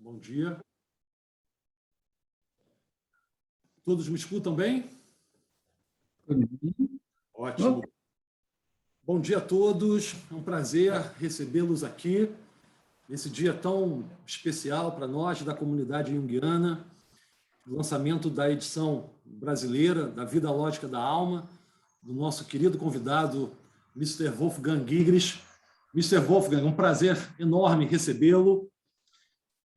Bom dia. Todos me escutam bem? Ótimo. Bom dia a todos. É um prazer recebê-los aqui nesse dia tão especial para nós da comunidade junguiana, o lançamento da edição brasileira da Vida Lógica da Alma, do nosso querido convidado, Mr. Wolfgang Gigris. Mr. Wolfgang, é um prazer enorme recebê-lo.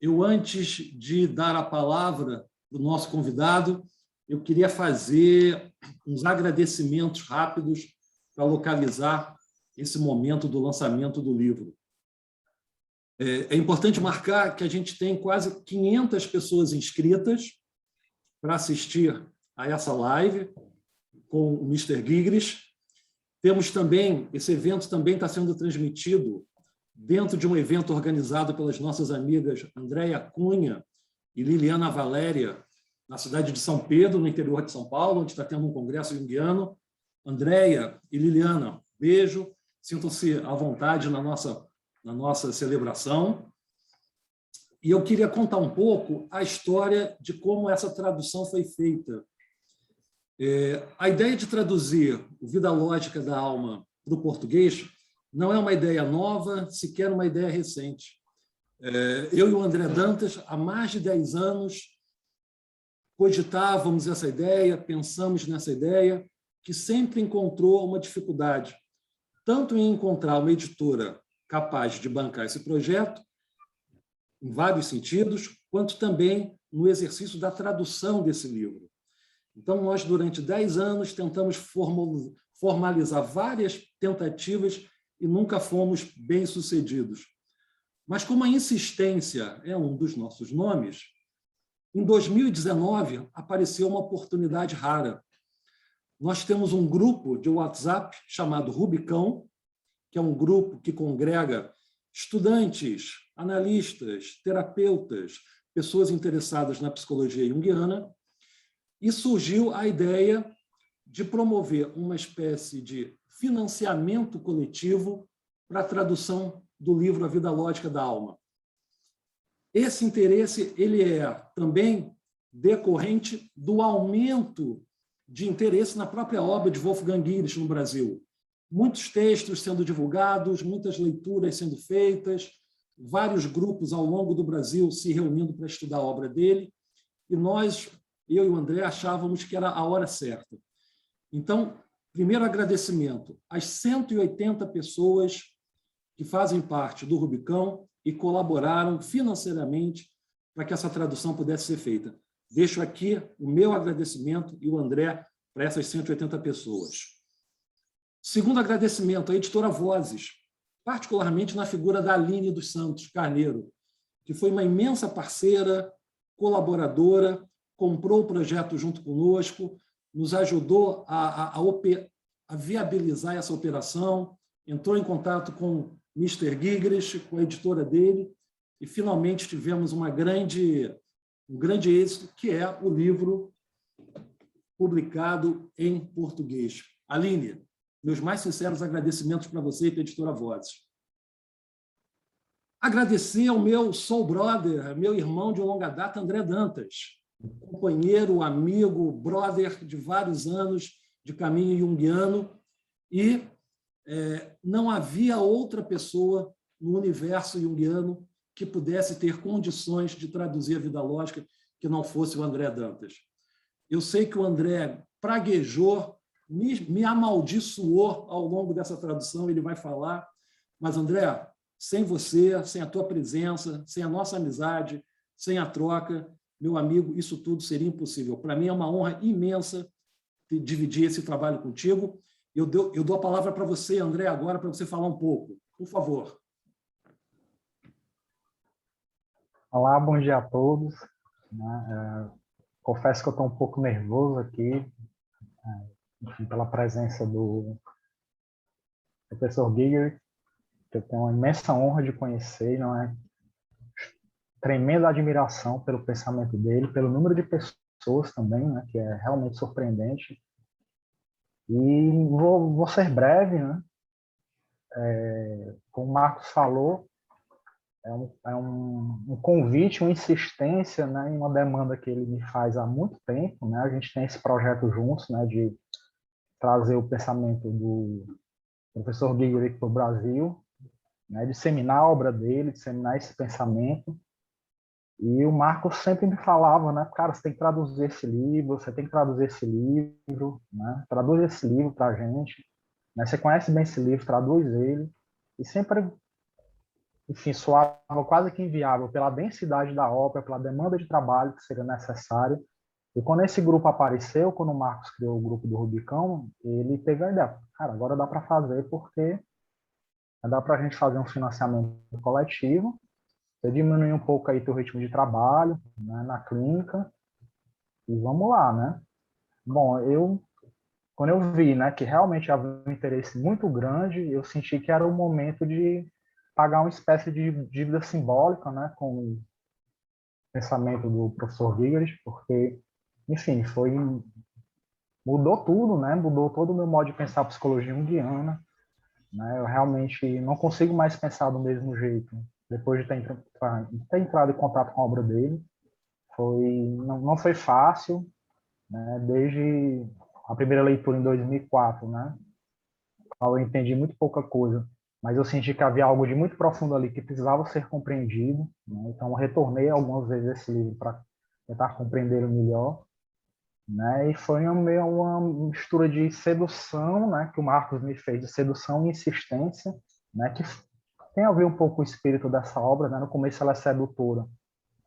Eu, antes de dar a palavra para o nosso convidado, eu queria fazer uns agradecimentos rápidos para localizar esse momento do lançamento do livro. É importante marcar que a gente tem quase 500 pessoas inscritas para assistir a essa live com o Mr. Gigris. Temos também, esse evento também está sendo transmitido dentro de um evento organizado pelas nossas amigas Andréia Cunha e Liliana Valéria, na cidade de São Pedro, no interior de São Paulo, onde está tendo um congresso junguiano. Andréia e Liliana, beijo, sintam-se à vontade na nossa celebração. E eu queria contar um pouco a história de como essa tradução foi feita. A ideia de traduzir o Vida Lógica da Alma para o português não é uma ideia nova, sequer uma ideia recente. Eu e o André Dantas, há mais de 10 anos, cogitávamos essa ideia, pensamos nessa ideia, que sempre encontrou uma dificuldade, tanto em encontrar uma editora capaz de bancar esse projeto, em vários sentidos, quanto também no exercício da tradução desse livro. Então, nós, durante 10 anos, tentamos formalizar várias tentativas e nunca fomos bem-sucedidos. Mas, como a insistência é um dos nossos nomes, em 2019 apareceu uma oportunidade rara. Nós temos um grupo de WhatsApp chamado Rubicão, que é um grupo que congrega estudantes, analistas, terapeutas, pessoas interessadas na psicologia junguiana, e surgiu a ideia de promover uma espécie de financiamento coletivo para a tradução do livro A Vida Lógica da Alma. Esse interesse ele é também decorrente do aumento de interesse na própria obra de Wolfgang Gigris no Brasil. Muitos textos sendo divulgados, muitas leituras sendo feitas, vários grupos ao longo do Brasil se reunindo para estudar a obra dele, e nós, eu e o André, achávamos que era a hora certa. Então, primeiro agradecimento às 180 pessoas que fazem parte do Rubicão e colaboraram financeiramente para que essa tradução pudesse ser feita. Deixo aqui o meu agradecimento e o André para essas 180 pessoas. Segundo agradecimento à editora Vozes, particularmente na figura da Aline dos Santos Carneiro, que foi uma imensa parceira, colaboradora, comprou o projeto junto conosco, nos ajudou a viabilizar essa operação, entrou em contato com Mr. Gigris, com a editora dele, e finalmente tivemos um grande êxito, que é o livro publicado em português. Aline, meus mais sinceros agradecimentos para você e para a editora Vozes. Agradecer ao meu soul brother, meu irmão de longa data, André Dantas, companheiro, amigo, brother de vários anos de caminho junguiano, e não havia outra pessoa no universo junguiano que pudesse ter condições de traduzir a Vida Lógica que não fosse o André Dantas. Eu sei que o André praguejou, me amaldiçoou ao longo dessa tradução, ele vai falar, mas, André, sem você, sem a tua presença, sem a nossa amizade, sem a troca, meu amigo, isso tudo seria impossível. Para mim é uma honra imensa dividir esse trabalho contigo. Eu dou a palavra para você, André, agora, para você falar um pouco. Por favor. Olá, bom dia a todos. Confesso que eu estou um pouco nervoso aqui, enfim, pela presença do professor Gigris, que eu tenho uma imensa honra de conhecer, não é? Tremenda admiração pelo pensamento dele, pelo número de pessoas também, né, que é realmente surpreendente. E vou ser breve, né? Como o Marcos falou, um convite, uma insistência, né, em uma demanda que ele me faz há muito tempo, né? A gente tem esse projeto juntos, né, de trazer o pensamento do professor Gigler para o Brasil, né, disseminar a obra dele, disseminar esse pensamento. E o Marcos sempre me falava, né, cara, você tem que traduzir esse livro, você tem que traduzir esse livro, né, traduz esse livro para a gente, né, você conhece bem esse livro, traduz ele. E sempre, enfim, soava quase que inviável pela densidade da obra, pela demanda de trabalho que seria necessário. E quando esse grupo apareceu, quando o Marcos criou o grupo do Rubicão, ele teve a ideia, cara, agora dá para fazer porque dá para a gente fazer um financiamento coletivo, você diminui um pouco aí teu ritmo de trabalho, né, na clínica, e vamos lá, né? Bom, quando eu vi, né, que realmente havia um interesse muito grande, eu senti que era o momento de pagar uma espécie de dívida simbólica, né, com o pensamento do professor Gigler, porque, enfim, mudou tudo, né? Mudou todo o meu modo de pensar a psicologia junguiana, né? Eu realmente não consigo mais pensar do mesmo jeito depois de ter entrado em contato com a obra dele. Não foi fácil, né? Desde a primeira leitura em 2004, né? Eu entendi muito pouca coisa, mas eu senti que havia algo de muito profundo ali que precisava ser compreendido, né? Então eu retornei algumas vezes esse livro para tentar compreendê-lo melhor, né? E foi meio uma mistura de sedução, né? Que o Marcos me fez, de sedução e insistência, né? Que tem a ver um pouco com o espírito dessa obra, né? No começo ela é sedutora,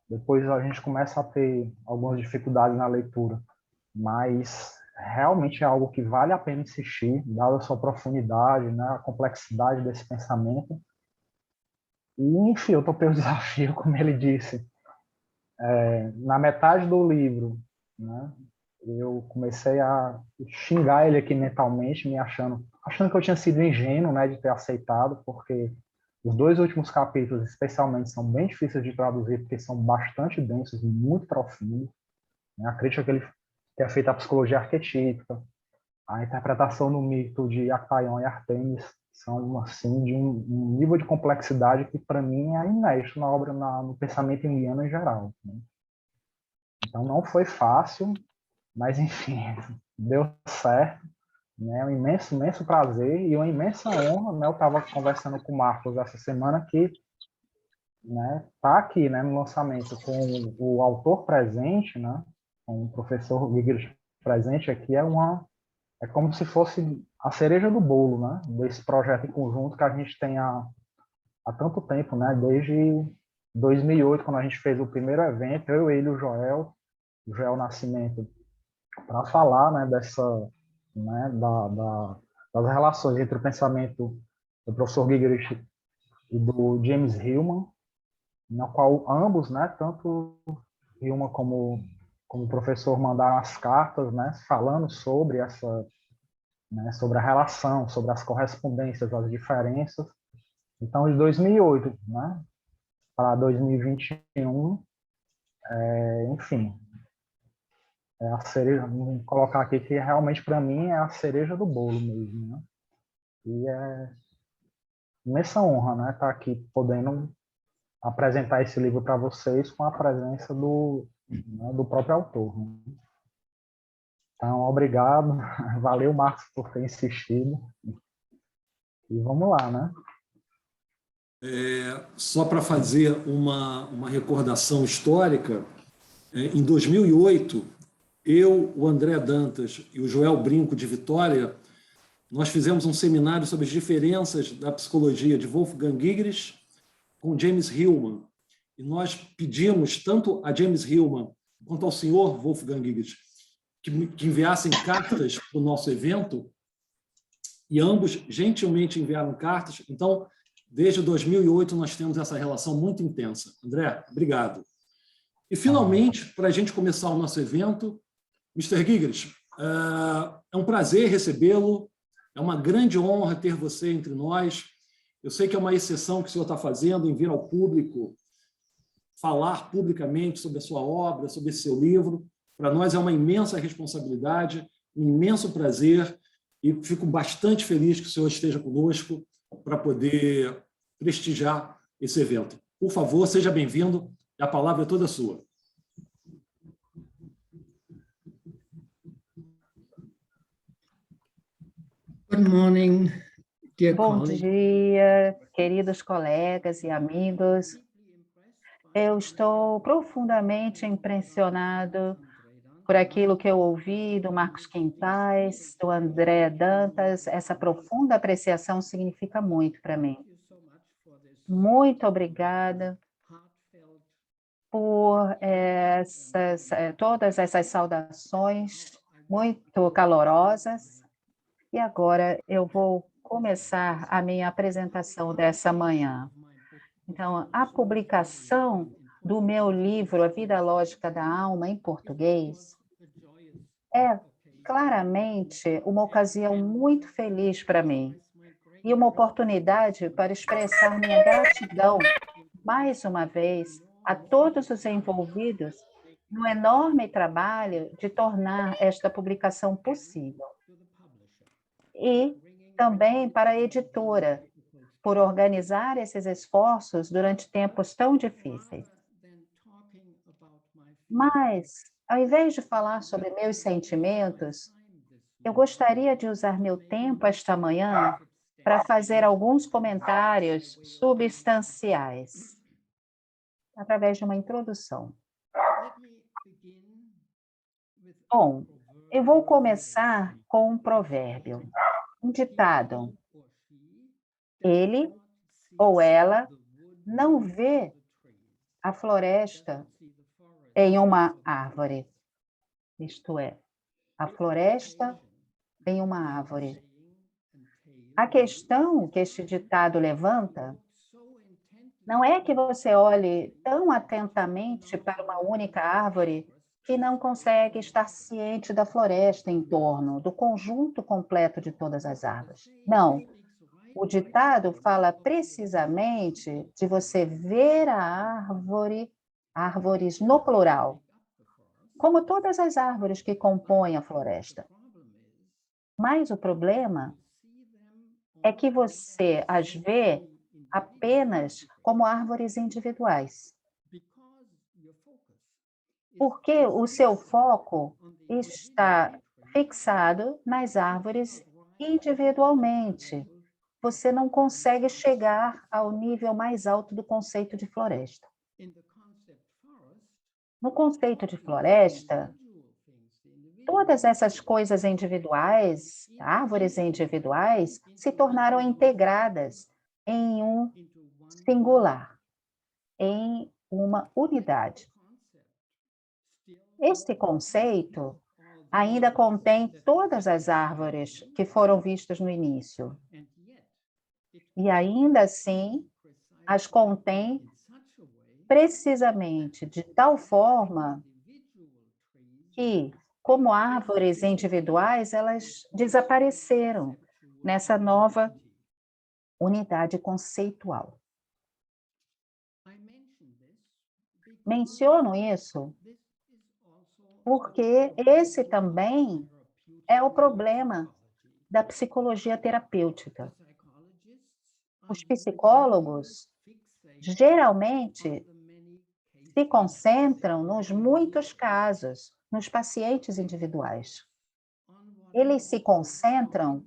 depois a gente começa a ter algumas dificuldades na leitura, mas realmente é algo que vale a pena insistir, dada a sua profundidade, né? A complexidade desse pensamento. E, enfim, eu topei o desafio, como ele disse. Na metade do livro, né? Eu comecei a xingar ele aqui mentalmente, achando que eu tinha sido ingênuo, né, de ter aceitado, porque os dois últimos capítulos, especialmente, são bem difíceis de traduzir, porque são bastante densos e muito profundos, né? A crítica que é feita à psicologia arquetípica, a interpretação no mito de Actaion e Artemis, são assim de um nível de complexidade que para mim é inédito na obra, no pensamento junguiano em geral, né? Então não foi fácil, mas, enfim, deu certo, né? Um imenso, imenso prazer e uma imensa honra, né? Eu estava conversando com o Marcos essa semana que, né, tá aqui, né, no lançamento com o autor presente, né? Com o professor Gigler presente aqui, é como se fosse a cereja do bolo, né? Desse projeto em conjunto que a gente tem há tanto tempo, né? Desde 2008, quando a gente fez o primeiro evento, eu, ele e o Joel Nascimento, para falar, né, né, das relações entre o pensamento do professor Gigler e do James Hillman, na qual ambos, né, tanto Hillman como o professor, mandaram as cartas, né, falando sobre né, sobre a relação, sobre as correspondências, as diferenças. Então, de 2008, né, para 2021, enfim, é a cereja, vou colocar aqui que realmente para mim é a cereja do bolo mesmo, né? E é imensa honra, né, estar aqui podendo apresentar esse livro para vocês com a presença né, do próprio autor, né? Então, obrigado, valeu, Marcos, por ter insistido. E vamos lá, né? Só para fazer uma recordação histórica, em 2008, eu, o André Dantas e o Joel Brinco de Vitória, nós fizemos um seminário sobre as diferenças da psicologia de Wolfgang Gigler com James Hillman. E nós pedimos tanto a James Hillman quanto ao senhor Wolfgang Gigler que enviassem cartas para o nosso evento, e ambos gentilmente enviaram cartas. Então, desde 2008, nós temos essa relação muito intensa. André, obrigado. E, finalmente, para a gente começar o nosso evento, Mr. Gigler, é um prazer recebê-lo, é uma grande honra ter você entre nós. Eu sei que é uma exceção que o senhor está fazendo em vir ao público falar publicamente sobre a sua obra, sobre esse seu livro. Para nós é uma imensa responsabilidade, um imenso prazer, e fico bastante feliz que o senhor esteja conosco para poder prestigiar esse evento. Por favor, seja bem-vindo. A palavra é toda sua. Good morning, dear Bom colleagues. dia, queridos colegas e amigos. Eu estou profundamente impressionado por aquilo que eu ouvi do Marcos Quintais, do André Dantas. Essa profunda apreciação significa muito para mim. Muito obrigada por todas essas saudações muito calorosas. E agora eu vou começar a minha apresentação dessa manhã. Então, a publicação do meu livro, A Vida Lógica da Alma, em português, é claramente uma ocasião muito feliz para mim e uma oportunidade para expressar minha gratidão, mais uma vez, a todos os envolvidos no enorme trabalho de tornar esta publicação possível. E também para a editora, por organizar esses esforços durante tempos tão difíceis. Mas, ao invés de falar sobre meus sentimentos, eu gostaria de usar meu tempo esta manhã para fazer alguns comentários substanciais, através de uma introdução. Bom, eu vou começar com um provérbio, um ditado. Ele ou ela não vê a floresta em uma árvore. Isto é, a floresta em uma árvore. A questão que este ditado levanta não é que você olhe tão atentamente para uma única árvore que não consegue estar ciente da floresta em torno, do conjunto completo de todas as árvores. Não. O ditado fala precisamente de você ver a árvore, árvores no plural, como todas as árvores que compõem a floresta. Mas o problema é que você as vê apenas como árvores individuais. Porque o seu foco está fixado nas árvores individualmente. Você não consegue chegar ao nível mais alto do conceito de floresta. No conceito de floresta, todas essas coisas individuais, árvores individuais, se tornaram integradas em um singular, em uma unidade. Este conceito ainda contém todas as árvores que foram vistas no início. E ainda assim, as contém precisamente de tal forma que, como árvores individuais, elas desapareceram nessa nova unidade conceitual. Menciono isso porque esse também é o problema da psicologia terapêutica. Os psicólogos geralmente se concentram nos muitos casos, nos pacientes individuais. Eles se concentram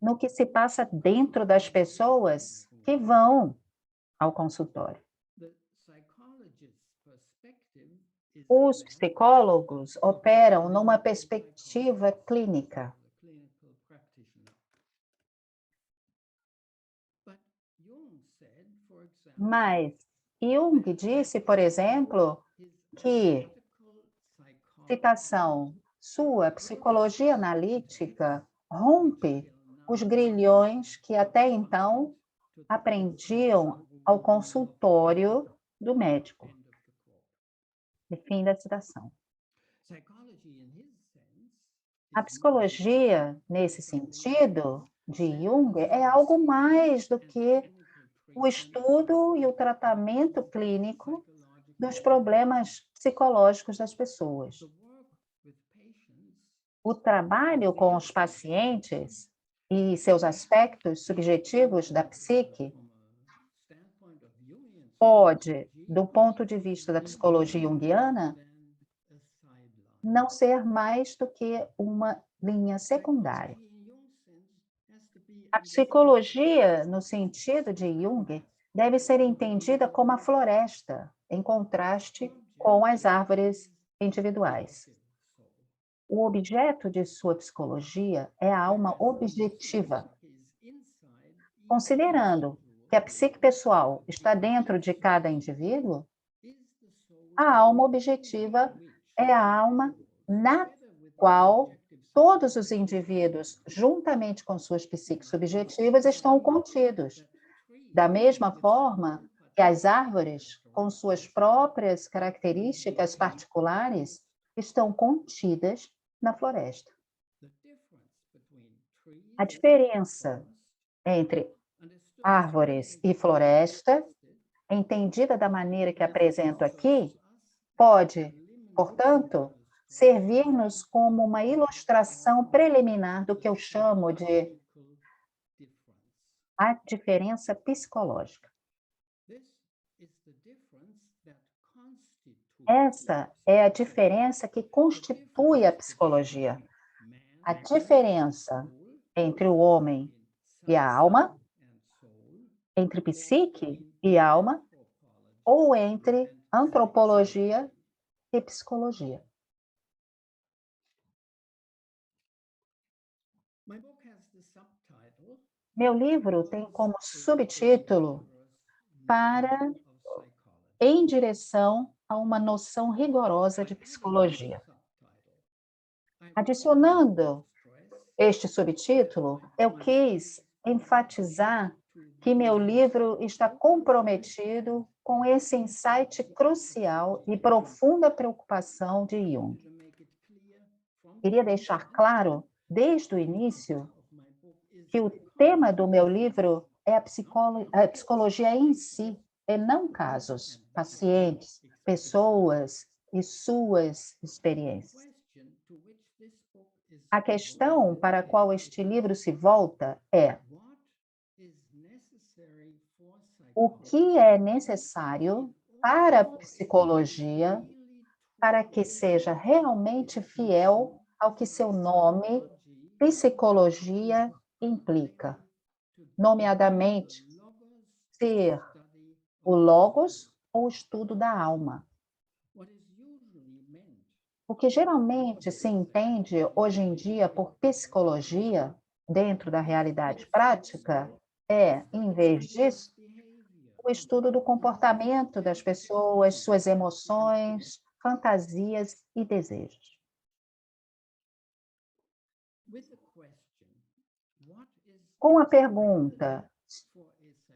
no que se passa dentro das pessoas que vão ao consultório. Os psicólogos operam numa perspectiva clínica. Mas Jung disse, por exemplo, que, citação, sua psicologia analítica rompe os grilhões que até então aprendiam ao consultório do médico. E fim da citação. A psicologia, nesse sentido, de Jung, é algo mais do que o estudo e o tratamento clínico dos problemas psicológicos das pessoas. O trabalho com os pacientes e seus aspectos subjetivos da psique, pode, do ponto de vista da psicologia junguiana, não ser mais do que uma linha secundária. A psicologia, no sentido de Jung, deve ser entendida como a floresta, em contraste com as árvores individuais. O objeto de sua psicologia é a alma objetiva. Considerando que a psique pessoal está dentro de cada indivíduo, a alma objetiva é a alma na qual todos os indivíduos, juntamente com suas psiques subjetivas, estão contidos. Da mesma forma que as árvores, com suas próprias características particulares, estão contidas na floresta. A diferença entre árvores e floresta, entendida da maneira que apresento aqui, pode, portanto, servir-nos como uma ilustração preliminar do que eu chamo de a diferença psicológica. Essa é a diferença que constitui a psicologia. A diferença entre o homem e a alma, entre psique e alma, ou entre antropologia e psicologia. Meu livro tem como subtítulo para em direção a uma noção rigorosa de psicologia. Adicionando este subtítulo, eu quis enfatizar que meu livro está comprometido com esse insight crucial e profunda preocupação de Jung. Queria deixar claro, desde o início, que o tema do meu livro é a psicologia em si, e não casos, pacientes, pessoas e suas experiências. A questão para a qual este livro se volta é: o que é necessário para a psicologia para que seja realmente fiel ao que seu nome, psicologia, implica, nomeadamente, ser o logos ou estudo da alma. O que geralmente se entende hoje em dia por psicologia, dentro da realidade prática, é, em vez disso, o estudo do comportamento das pessoas, suas emoções, fantasias e desejos. Com a pergunta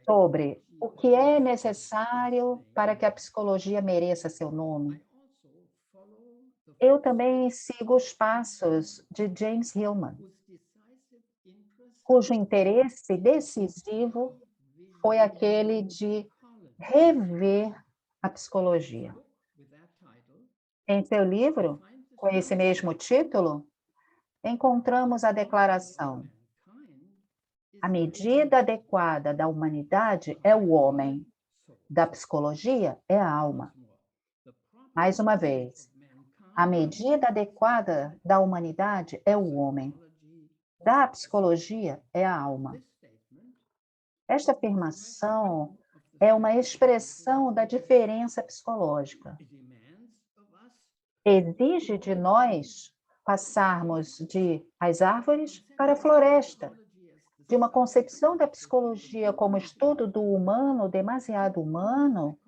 sobre o que é necessário para que a psicologia mereça seu nome, eu também sigo os passos de James Hillman, cujo interesse decisivo foi aquele de rever a psicologia. Em seu livro, com esse mesmo título, encontramos a declaração: a medida adequada da humanidade é o homem, da psicologia é a alma. Mais uma vez, a medida adequada da humanidade é o homem, da psicologia é a alma. Esta afirmação é uma expressão da diferença psicológica. Exige de nós passarmos de as árvores para a floresta, de uma concepção da psicologia como estudo do humano, demasiado humano,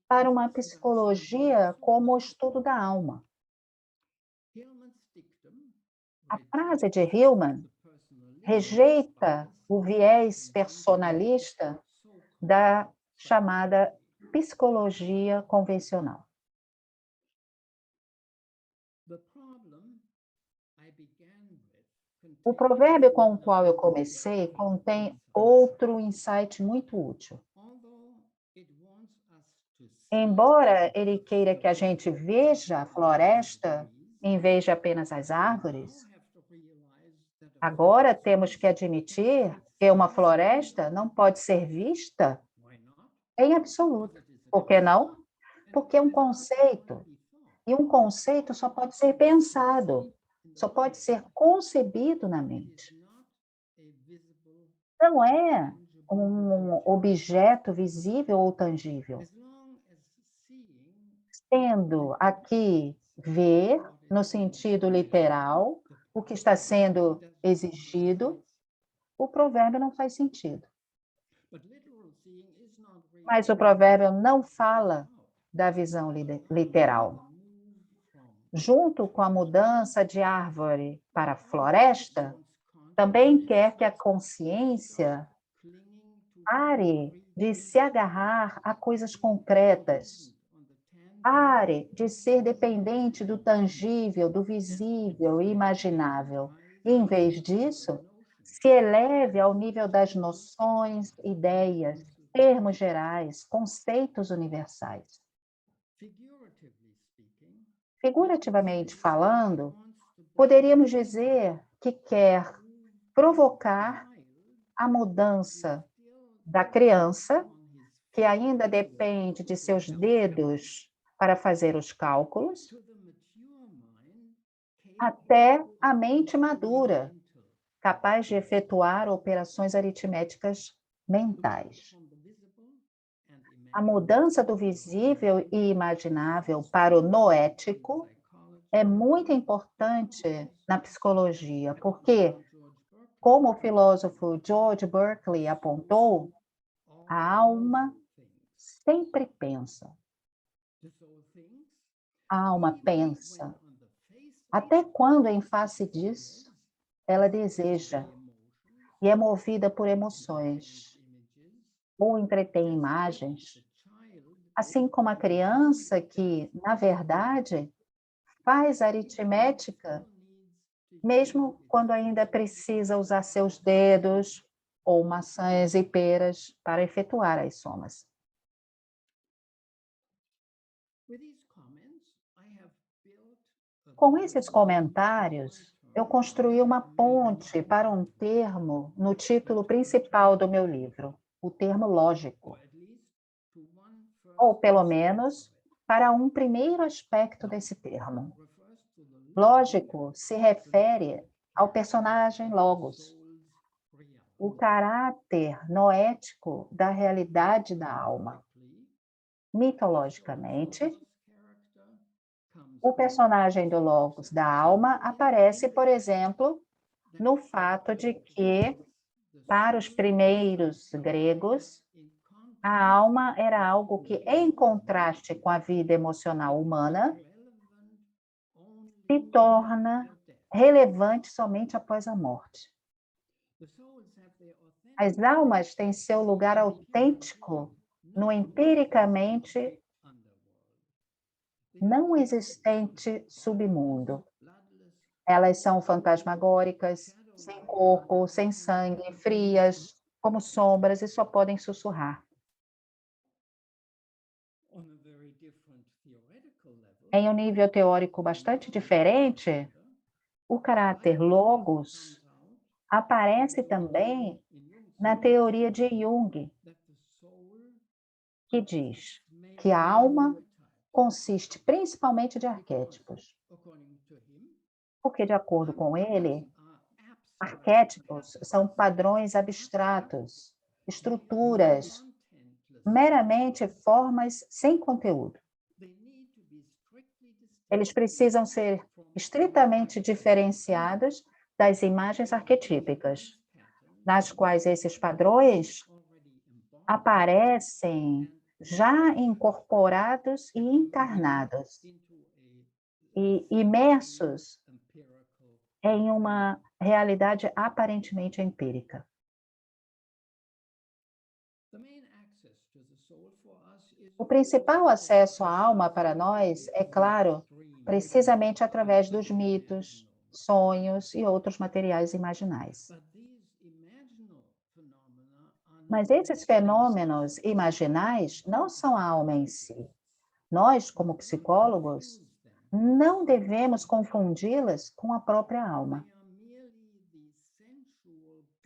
para uma psicologia como estudo da alma. A frase de Hillman rejeita o viés personalista da chamada psicologia convencional. O provérbio com o qual eu comecei contém outro insight muito útil. Embora ele queira que a gente veja a floresta em vez de apenas as árvores, agora temos que admitir que uma floresta não pode ser vista em absoluto. Por que não? Porque é um conceito, e um conceito só pode ser pensado, só pode ser concebido na mente. Não é um objeto visível ou tangível. Sendo aqui ver, no sentido literal, o que está sendo exigido, o provérbio não faz sentido. Mas o provérbio não fala da visão literal. Junto com a mudança de árvore para floresta, também quer que a consciência pare de se agarrar a coisas concretas, pare de ser dependente do tangível, do visível e imaginável. E, em vez disso, se eleve ao nível das noções, ideias, termos gerais, conceitos universais. Figurativamente falando, poderíamos dizer que quer provocar a mudança da criança, que ainda depende de seus dedos para fazer os cálculos, até a mente madura, capaz de efetuar operações aritméticas mentais. A mudança do visível e imaginável para o noético é muito importante na psicologia, porque, como o filósofo George Berkeley apontou, a alma sempre pensa. A alma pensa. Até quando, em face disso, ela deseja e é movida por emoções ou entretém imagens, assim como a criança que, na verdade, faz aritmética, mesmo quando ainda precisa usar seus dedos ou maçãs e peras para efetuar as somas. Com esses comentários, eu construí uma ponte para um termo no título principal do meu livro, o termo lógico. Ou, pelo menos, para um primeiro aspecto desse termo. Lógico se refere ao personagem Logos, o caráter noético da realidade da alma. Mitologicamente, o personagem do Logos da alma aparece, por exemplo, no fato de que, para os primeiros gregos, a alma era algo que, em contraste com a vida emocional humana, se torna relevante somente após a morte. As almas têm seu lugar autêntico no empiricamente não existente submundo. Elas são fantasmagóricas, sem corpo, sem sangue, frias, como sombras, e só podem sussurrar. Em um nível teórico bastante diferente, o caráter logos aparece também na teoria de Jung, que diz que a alma consiste principalmente de arquétipos. Porque, de acordo com ele, arquétipos são padrões abstratos, estruturas, meramente formas sem conteúdo. Eles precisam ser estritamente diferenciados das imagens arquetípicas, nas quais esses padrões aparecem já incorporados e encarnados, e imersos em uma realidade aparentemente empírica. O principal acesso à alma para nós, é claro, precisamente através dos mitos, sonhos e outros materiais imaginais. Mas esses fenômenos imaginais não são a alma em si. Nós, como psicólogos, não devemos confundi-las com a própria alma.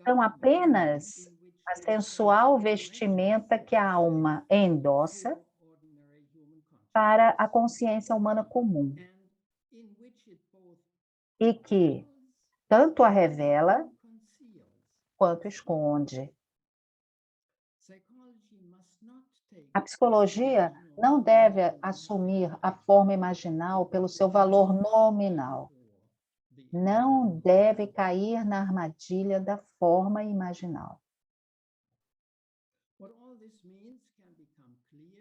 São apenas a sensual vestimenta que a alma endossa para a consciência humana comum e que tanto a revela quanto esconde. A psicologia não deve assumir a forma imaginal pelo seu valor nominal. Não deve cair na armadilha da forma imaginal.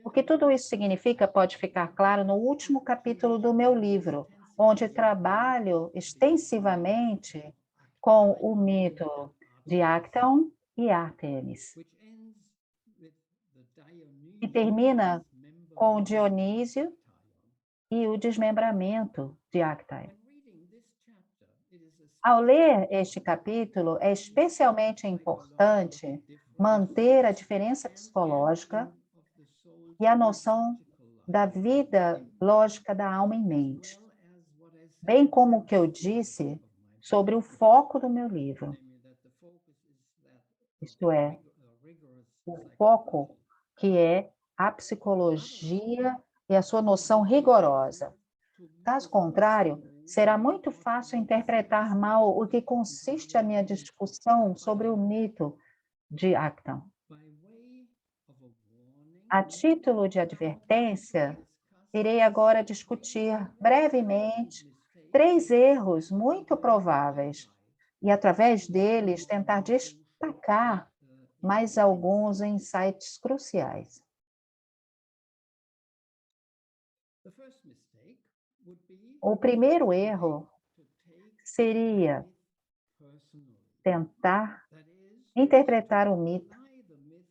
O que tudo isso significa pode ficar claro no último capítulo do meu livro, onde trabalho extensivamente com o mito de Actaeon e Ártemis, e termina com Dionísio e o desmembramento de Actaeon. Ao ler este capítulo, é especialmente importante manter a diferença psicológica e a noção da vida lógica da alma em mente, bem como o que eu disse sobre o foco do meu livro, isto é, o foco que é a psicologia e a sua noção rigorosa. Caso contrário, será muito fácil interpretar mal o que consiste a minha discussão sobre o mito de Actaeon. A título de advertência, irei agora discutir brevemente 3 erros muito prováveis e, através deles, tentar destacar mais alguns insights cruciais. O primeiro erro seria tentar interpretar o mito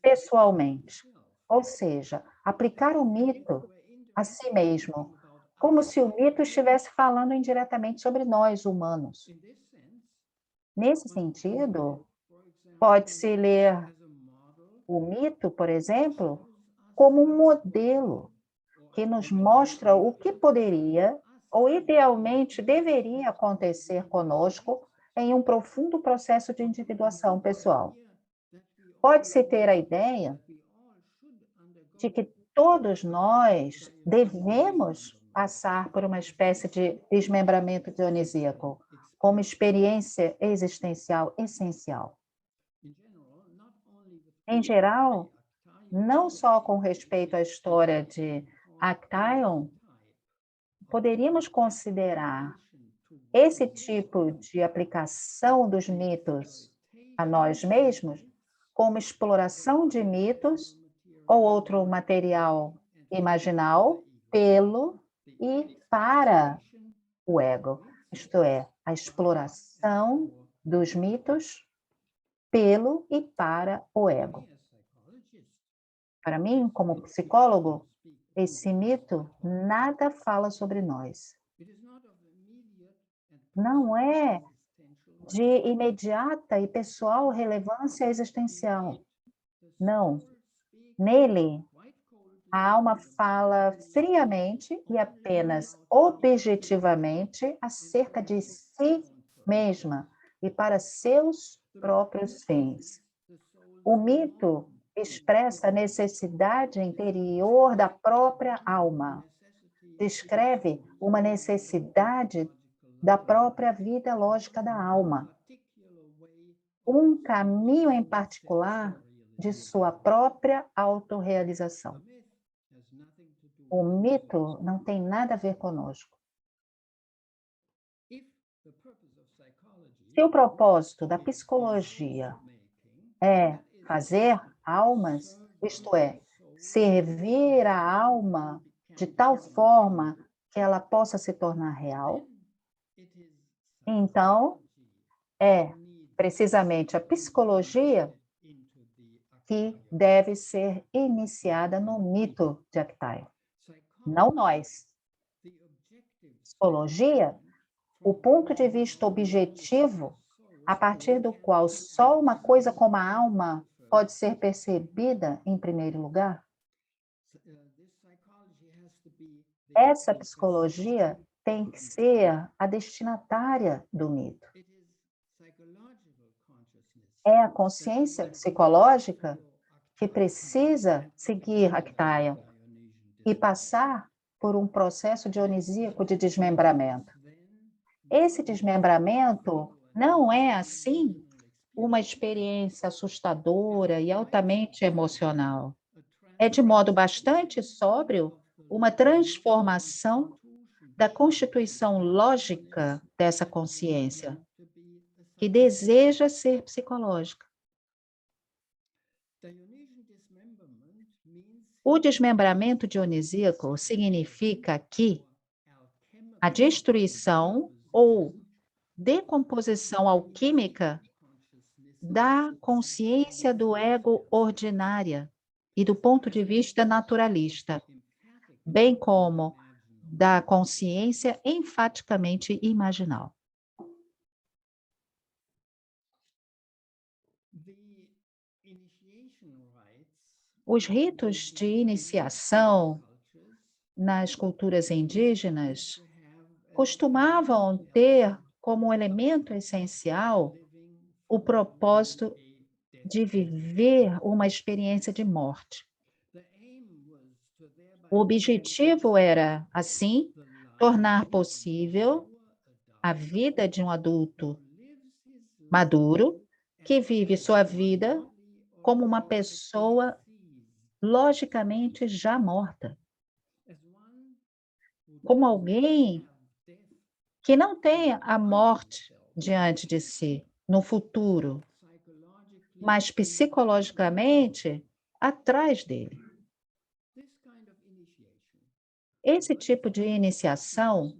pessoalmente, ou seja, aplicar o mito a si mesmo, como se o mito estivesse falando indiretamente sobre nós, humanos. Nesse sentido, pode-se ler o mito, por exemplo, como um modelo que nos mostra o que poderia ou idealmente deveria acontecer conosco em um profundo processo de individuação pessoal. Pode-se ter a ideia de que todos nós devemos passar por uma espécie de desmembramento dionisíaco, como experiência existencial essencial. Em geral, não só com respeito à história de Actaeon, poderíamos considerar esse tipo de aplicação dos mitos a nós mesmos como exploração de mitos ou outro material imaginal pelo e para o ego, isto é, a exploração dos mitos pelo e para o ego. Para mim, como psicólogo, esse mito nada fala sobre nós. Não é de imediata e pessoal relevância existencial. Não. Nele, a alma fala friamente e apenas objetivamente acerca de si mesma e para seus próprios fins. O mito expressa a necessidade interior da própria alma. Descreve uma necessidade da própria vida lógica da alma. Um caminho em particular de sua própria autorrealização. O mito não tem nada a ver conosco. Se o propósito da psicologia é fazer almas, isto é, servir a alma de tal forma que ela possa se tornar real, então é precisamente a psicologia que deve ser iniciada no mito de Actaeon. Não nós. Psicologia, o ponto de vista objetivo, a partir do qual só uma coisa como a alma pode ser percebida em primeiro lugar. Essa psicologia tem que ser a destinatária do mito. É a consciência psicológica que precisa seguir Actaion e passar por um processo dionisíaco de desmembramento. Esse desmembramento não é, assim, uma experiência assustadora e altamente emocional. É, de modo bastante sóbrio, uma transformação da constituição lógica dessa consciência, que deseja ser psicológica. O desmembramento dionisíaco significa que a destruição ou decomposição alquímica da consciência do ego ordinária e do ponto de vista naturalista, bem como da consciência enfaticamente imaginal. Os ritos de iniciação nas culturas indígenas costumavam ter como elemento essencial o propósito de viver uma experiência de morte. O objetivo era, assim, tornar possível a vida de um adulto maduro que vive sua vida como uma pessoa logicamente já morta, como alguém que não tem a morte diante de si no futuro, mas psicologicamente atrás dele. Esse tipo de iniciação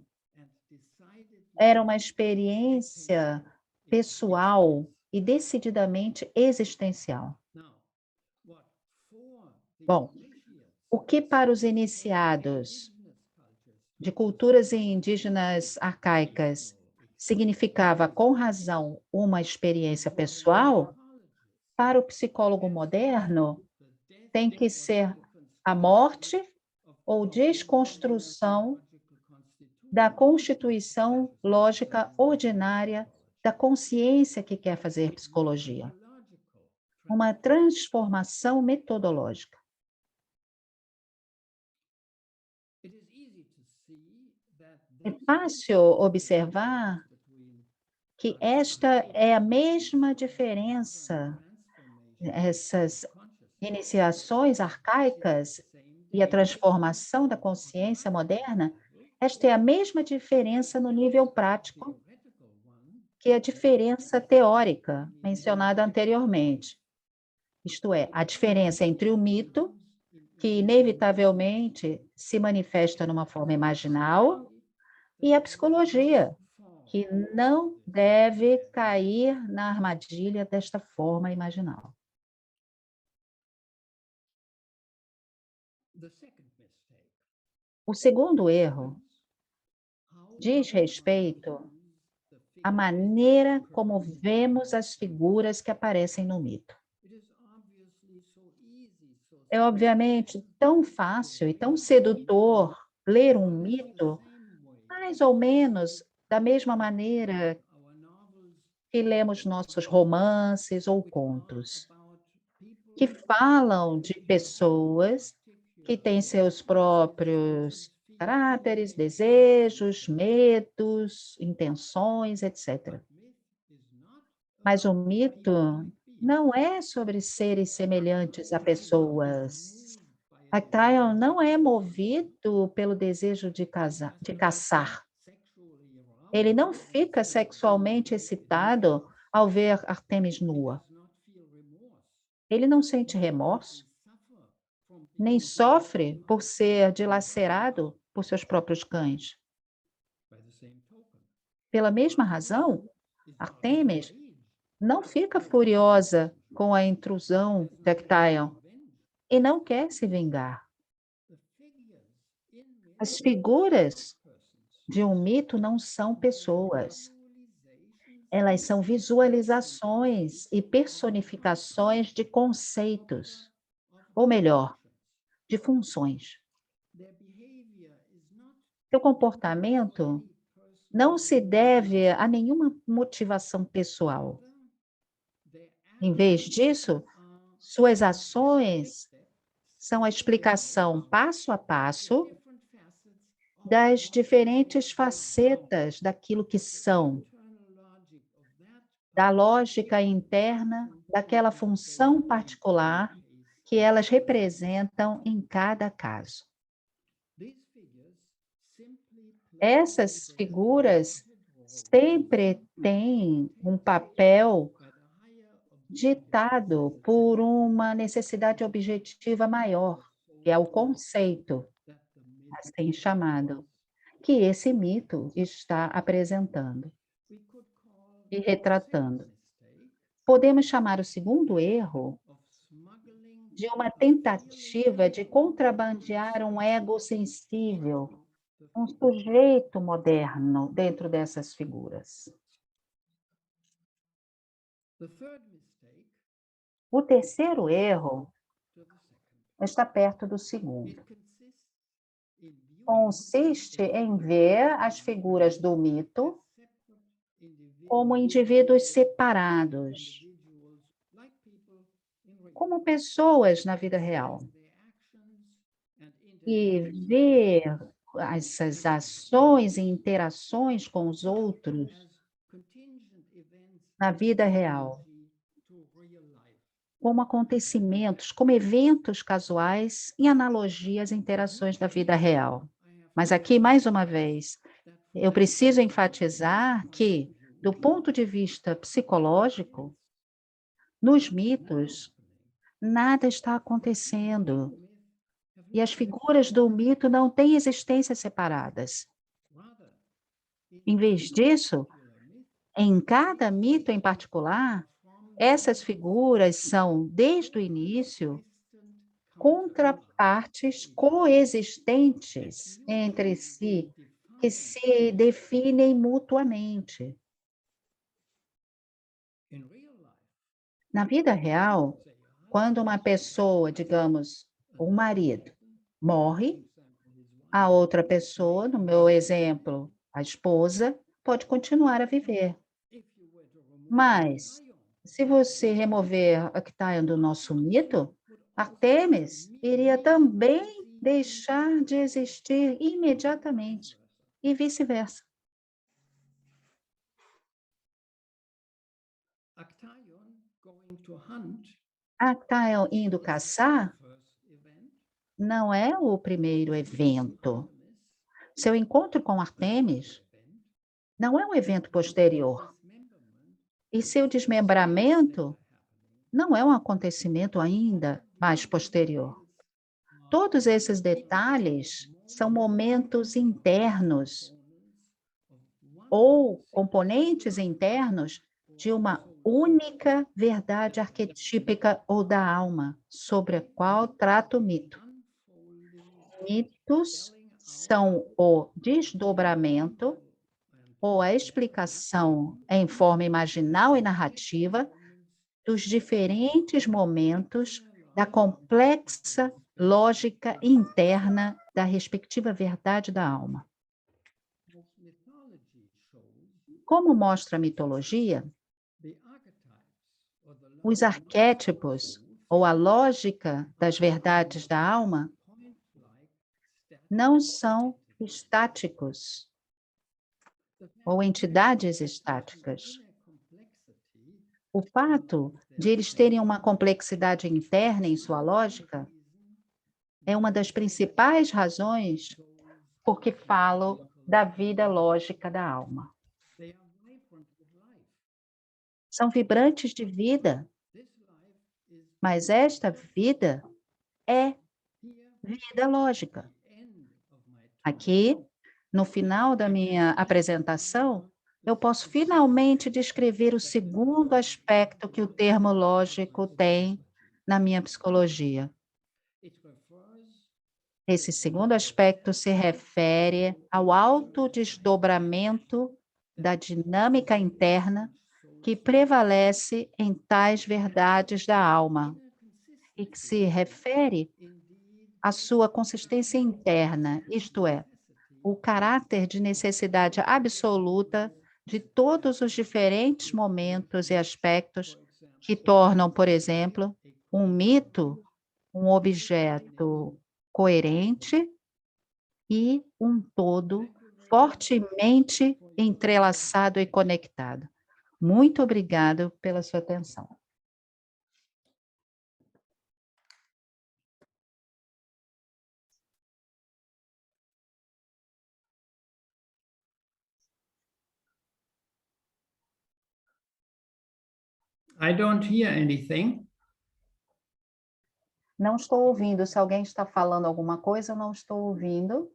era uma experiência pessoal e decididamente existencial. Bom, o que para os iniciados de culturas indígenas arcaicas significava, com razão, uma experiência pessoal, para o psicólogo moderno, tem que ser a morte ou desconstrução da constituição lógica ordinária da consciência que quer fazer psicologia. Uma transformação metodológica. É fácil observar que esta é a mesma diferença, essas iniciações arcaicas e a transformação da consciência moderna, esta é a mesma diferença no nível prático que a diferença teórica mencionada anteriormente. Isto é, a diferença entre o mito, que inevitavelmente se manifesta numa forma imaginal, e a psicologia, que não deve cair na armadilha desta forma imaginal. O segundo erro diz respeito à maneira como vemos as figuras que aparecem no mito. É obviamente tão fácil e tão sedutor ler um mito, mais ou menos da mesma maneira que lemos nossos romances ou contos, que falam de pessoas que têm seus próprios caráteres, desejos, medos, intenções, etc. Mas o mito não é sobre seres semelhantes a pessoas. Actaion não é movido pelo desejo de caçar. Ele não fica sexualmente excitado ao ver Artemis nua. Ele não sente remorso, nem sofre por ser dilacerado por seus próprios cães. Pela mesma razão, Artemis não fica furiosa com a intrusão de Actaion e não quer se vingar. As figuras de um mito não são pessoas. Elas são visualizações e personificações de conceitos, ou melhor, de funções. Seu comportamento não se deve a nenhuma motivação pessoal. Em vez disso, suas ações são a explicação passo a passo das diferentes facetas daquilo que são, da lógica interna, daquela função particular que elas representam em cada caso. Essas figuras sempre têm um papel ditado por uma necessidade objetiva maior, que é o conceito, assim chamado, que esse mito está apresentando e retratando. Podemos chamar o segundo erro de uma tentativa de contrabandear um ego sensível, um sujeito moderno dentro dessas figuras. O terceiro erro está perto do segundo. Consiste em ver as figuras do mito como indivíduos separados, como pessoas na vida real. E ver essas ações e interações com os outros na vida real, como acontecimentos, como eventos casuais em analogia às interações da vida real. Mas aqui, mais uma vez, eu preciso enfatizar que, do ponto de vista psicológico, nos mitos, nada está acontecendo. E as figuras do mito não têm existências separadas. Em vez disso, em cada mito em particular, essas figuras são, desde o início, contrapartes coexistentes entre si, que se definem mutuamente. Na vida real, quando uma pessoa, digamos, um marido, morre, a outra pessoa, no meu exemplo, a esposa, pode continuar a viver. Mas, se você remover a que está do nosso mito, Artemis iria também deixar de existir imediatamente, e vice-versa. Actaeon indo caçar não é o primeiro evento. Seu encontro com Artemis não é um evento posterior. E seu desmembramento não é um acontecimento ainda mais posterior. Todos esses detalhes são momentos internos ou componentes internos de uma única verdade arquetípica ou da alma, sobre a qual trata o mito. Mitos são o desdobramento ou a explicação em forma imaginal e narrativa dos diferentes momentos da complexa lógica interna da respectiva verdade da alma. Como mostra a mitologia, os arquétipos ou a lógica das verdades da alma não são estáticos ou entidades estáticas. O fato de eles terem uma complexidade interna em sua lógica é uma das principais razões por que falo da vida lógica da alma. São vibrantes de vida, mas esta vida é vida lógica. Aqui, no final da minha apresentação, eu posso finalmente descrever o segundo aspecto que o termo lógico tem na minha psicologia. Esse segundo aspecto se refere ao autodesdobramento da dinâmica interna que prevalece em tais verdades da alma e que se refere à sua consistência interna, isto é, o caráter de necessidade absoluta de todos os diferentes momentos e aspectos que tornam, por exemplo, um mito um objeto coerente e um todo fortemente entrelaçado e conectado. Muito obrigado pela sua atenção. I don't hear anything. Não estou ouvindo. Se alguém está falando alguma coisa, eu não estou ouvindo.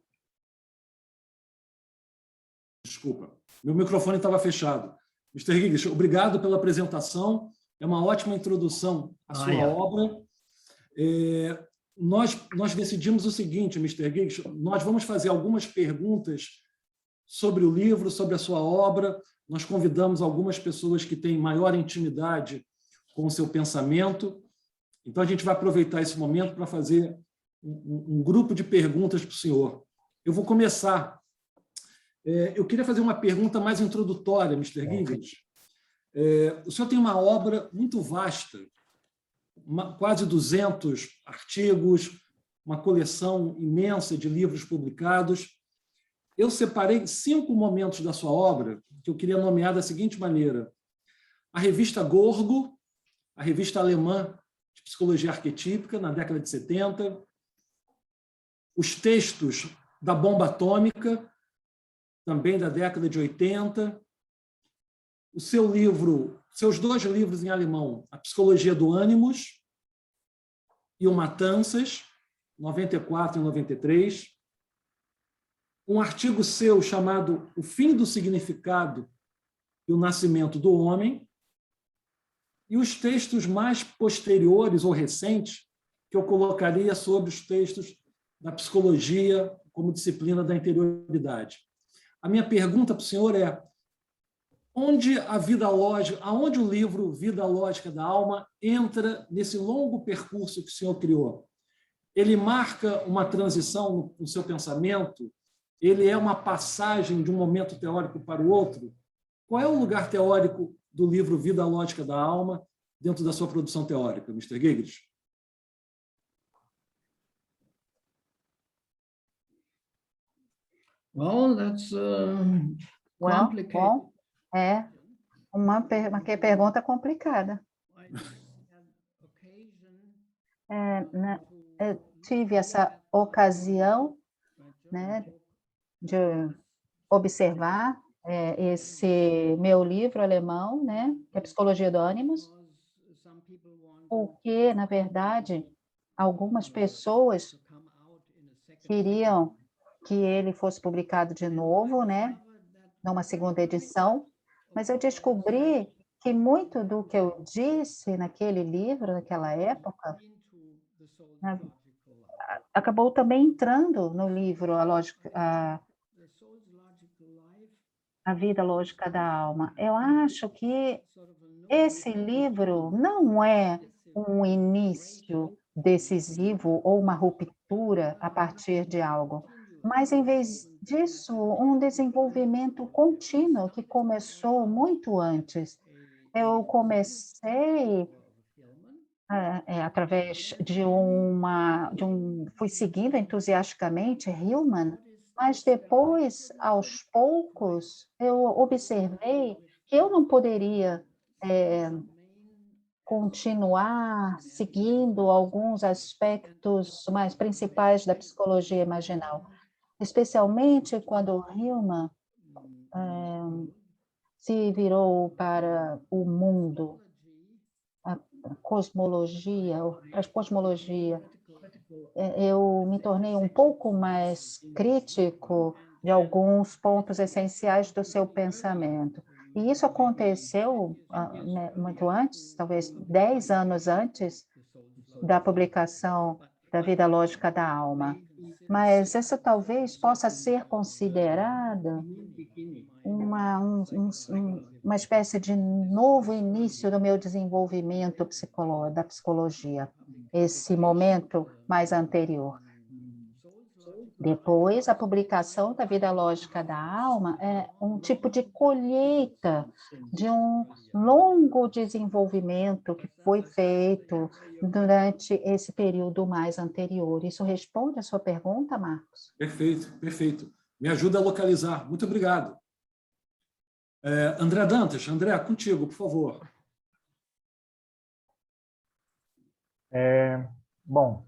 Desculpa, meu microfone estava fechado. Mr. Higgs, obrigado pela apresentação. É uma ótima introdução à sua obra. Nós decidimos o seguinte, Mr. Higgs, nós vamos fazer algumas perguntas sobre o livro, sobre a sua obra. Nós convidamos algumas pessoas que têm maior intimidade com o seu pensamento. Então, a gente vai aproveitar esse momento para fazer um grupo de perguntas para o senhor. Eu vou começar. Eu queria fazer uma pergunta mais introdutória, Mr. Higgs. O senhor tem uma obra muito vasta, quase 200 artigos, uma coleção imensa de livros publicados. Eu separei 5 momentos da sua obra que eu queria nomear da seguinte maneira: a revista Gorgo, a revista alemã de psicologia arquetípica, na década de 70, os textos da bomba atômica, também da década de 80, o seu livro, seus 2 livros em alemão, A Psicologia do Ânimos e o Matanças, 94 e 93, um artigo seu chamado O Fim do Significado e o Nascimento do Homem, e os textos mais posteriores ou recentes, que eu colocaria sobre os textos da psicologia como disciplina da interioridade. A minha pergunta para o senhor é: aonde o livro Vida Lógica da Alma entra nesse longo percurso que o senhor criou? Ele marca uma transição no seu pensamento? Ele é uma passagem de um momento teórico para o outro? Qual é o lugar teórico do livro Vida Lógica da Alma dentro da sua produção teórica, Mr. Higgs? Well, that's complicated. Bom, é uma pergunta complicada. Eu tive essa ocasião, né, de observar esse meu livro alemão, né, que é Psicologia do Ânimos, porque, na verdade, algumas pessoas queriam que ele fosse publicado de novo, né, numa segunda edição, mas eu descobri que muito do que eu disse naquele livro, naquela época, né, acabou também entrando no livro A Vida Lógica da Alma. Eu acho que esse livro não é um início decisivo ou uma ruptura a partir de algo, mas, em vez disso, um desenvolvimento contínuo que começou muito antes. Eu comecei através fui seguindo entusiasticamente Hillman, mas depois, aos poucos, eu observei que eu não poderia continuar seguindo alguns aspectos mais principais da psicologia imaginal, especialmente quando Hillman se virou para o mundo, a cosmologia, a cosmologia. Eu me tornei um pouco mais crítico de alguns pontos essenciais do seu pensamento. E isso aconteceu muito antes, talvez 10 anos antes da publicação da Vida Lógica da Alma. Mas essa talvez possa ser considerada uma espécie de novo início do meu desenvolvimento da psicologia, esse momento mais anterior. Depois, a publicação da Vida Lógica da Alma é um tipo de colheita de um longo desenvolvimento que foi feito durante esse período mais anterior. Isso responde à sua pergunta, Marcos? Perfeito, perfeito. Me ajuda a localizar. Muito obrigado. André Dantas, André, contigo, por favor. Bom,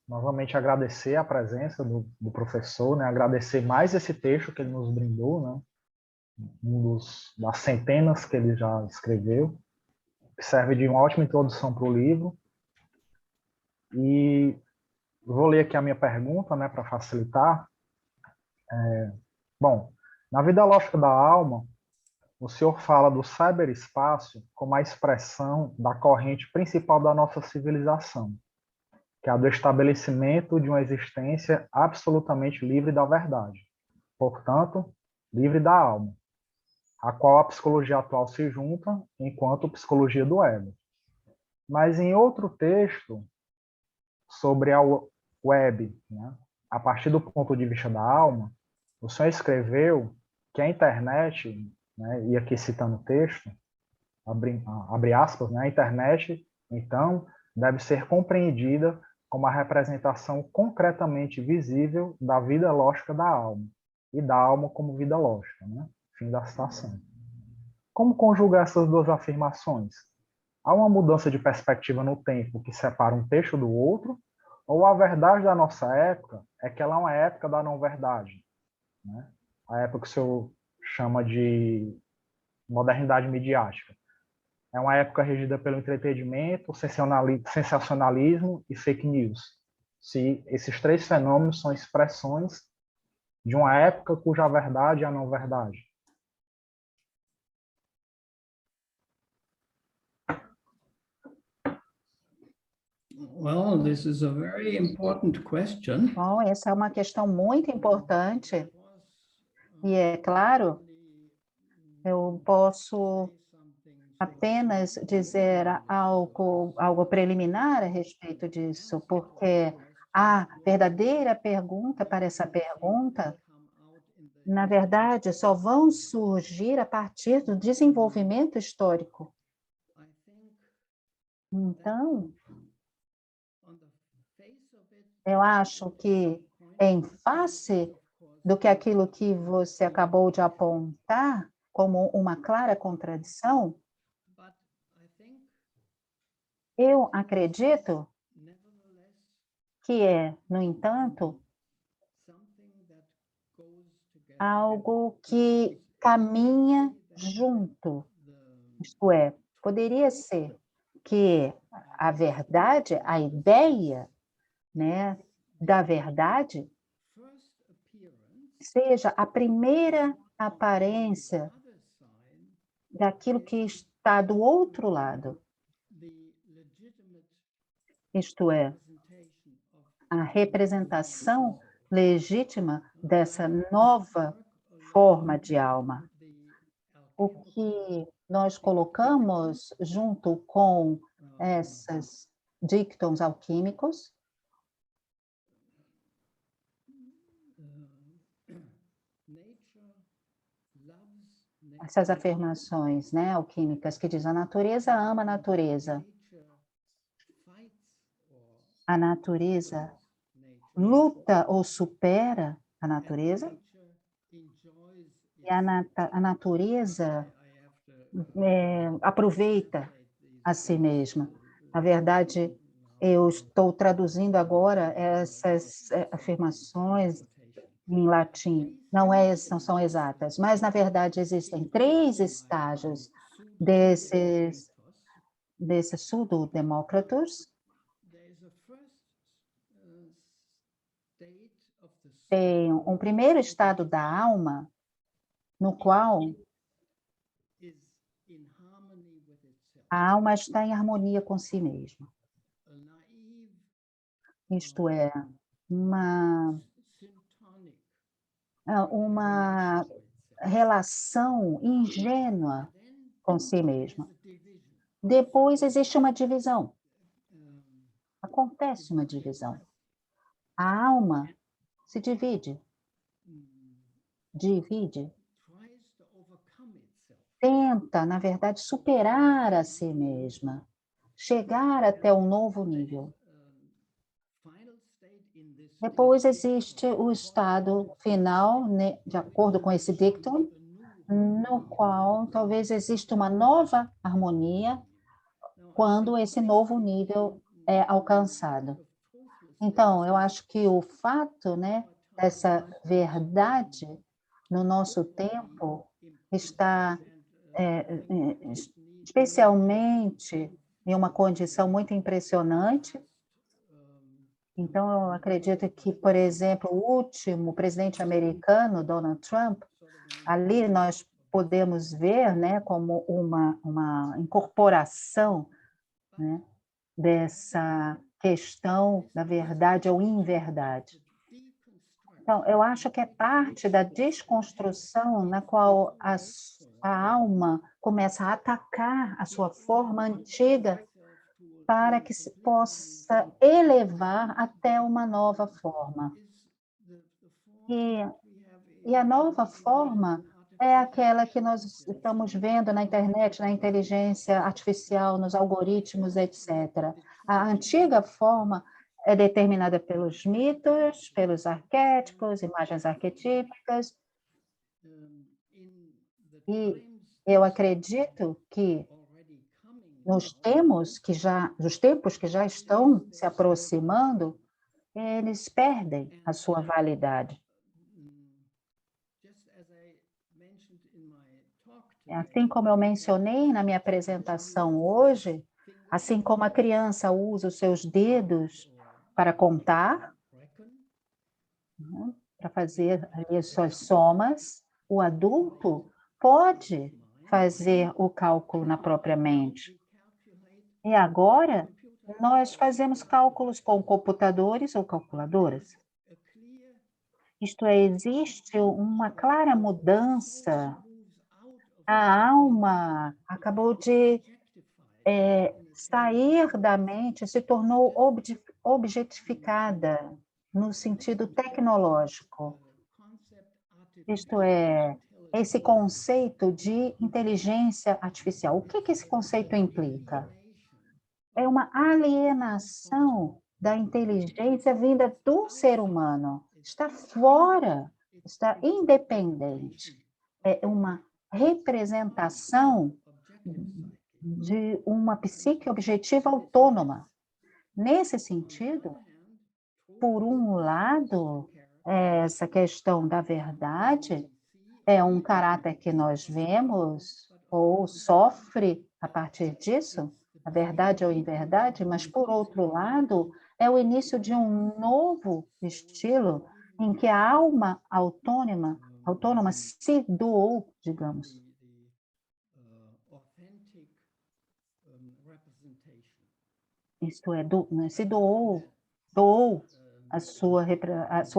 novamente agradecer a presença do professor, né? Agradecer mais esse texto que ele nos brindou, né? Das centenas que ele já escreveu, que serve de uma ótima introdução para o livro. E vou ler aqui a minha pergunta, né, para facilitar. Bom, na Vida Lógica da Alma, o senhor fala do cyberespaço como a expressão da corrente principal da nossa civilização, que é a do estabelecimento de uma existência absolutamente livre da verdade, portanto, livre da alma, a qual a psicologia atual se junta enquanto psicologia do ego. Mas em outro texto sobre a web, né, a partir do ponto de vista da alma, o senhor escreveu que a internet, né, e aqui citando o texto, abre aspas, né, a internet, então, deve ser compreendida como a representação concretamente visível da vida lógica da alma, e da alma como vida lógica, né? Fim da citação. Como conjugar essas duas afirmações? Há uma mudança de perspectiva no tempo que separa um texto do outro, ou a verdade da nossa época é que ela é uma época da não-verdade, né? A época que o senhor chama de modernidade midiática. É uma época regida pelo entretenimento, sensacionalismo e fake news. Se esses três fenômenos são expressões de uma época cuja verdade é a não-verdade. Well, this is a very important question. Bom, essa é uma questão muito importante. E é claro, eu posso apenas dizer algo preliminar a respeito disso, porque a verdadeira pergunta para essa pergunta, na verdade, só vão surgir a partir do desenvolvimento histórico. Então, eu acho que, em face do que aquilo que você acabou de apontar como uma clara contradição, eu acredito que é, no entanto, algo que caminha junto. Isto é, poderia ser que a verdade, a ideia, né, da verdade, seja a primeira aparência daquilo que está do outro lado. Isto é, a representação legítima dessa nova forma de alma. O que nós colocamos junto com esses dictons alquímicos, essas afirmações, né, alquímicas, que diz a natureza ama a natureza luta ou supera a natureza, e a natureza aproveita a si mesma. Na verdade, eu estou traduzindo agora essas afirmações em latim, não são exatas, mas, na verdade, existem 3 estágios desses pseudo-demócratas. Tem um primeiro estado da alma, no qual a alma está em harmonia com si mesma. Isto é, uma relação ingênua com si mesma. Depois existe uma divisão. Acontece uma divisão. A alma se divide, tenta, na verdade, superar a si mesma, chegar até um novo nível. Depois existe o estado final, né, de acordo com esse dictum, no qual talvez exista uma nova harmonia quando esse novo nível é alcançado. Então, eu acho que o fato, né, dessa verdade no nosso tempo está especialmente em uma condição muito impressionante. Então, eu acredito que, por exemplo, o último presidente americano, Donald Trump, ali nós podemos ver, né, como uma incorporação, né, dessa questão da verdade ou inverdade. Então, eu acho que é parte da desconstrução na qual a alma começa a atacar a sua forma antiga para que se possa elevar até uma nova forma. E a nova forma é aquela que nós estamos vendo na internet, na inteligência artificial, nos algoritmos, etc. A antiga forma é determinada pelos mitos, pelos arquétipos, imagens arquetípicas. E eu acredito que nos tempos que já estão se aproximando, eles perdem a sua validade. Assim como eu mencionei na minha apresentação hoje, assim como a criança usa os seus dedos para contar, para fazer ali as suas somas, o adulto pode fazer o cálculo na própria mente. E agora, nós fazemos cálculos com computadores ou calculadoras. Isto é, existe uma clara mudança. A alma acabou de sair da mente, se tornou objetificada no sentido tecnológico. Isto é, esse conceito de inteligência artificial. O que esse conceito implica? É uma alienação da inteligência vinda do ser humano. Está fora, está independente. É uma representação de uma psique objetiva autônoma. Nesse sentido, por um lado, essa questão da verdade é um caráter que nós vemos ou sofre a partir disso, a verdade ou inverdade, mas, por outro lado, é o início de um novo estilo em que a alma autônoma se doou, digamos. Isto é, se doou a sua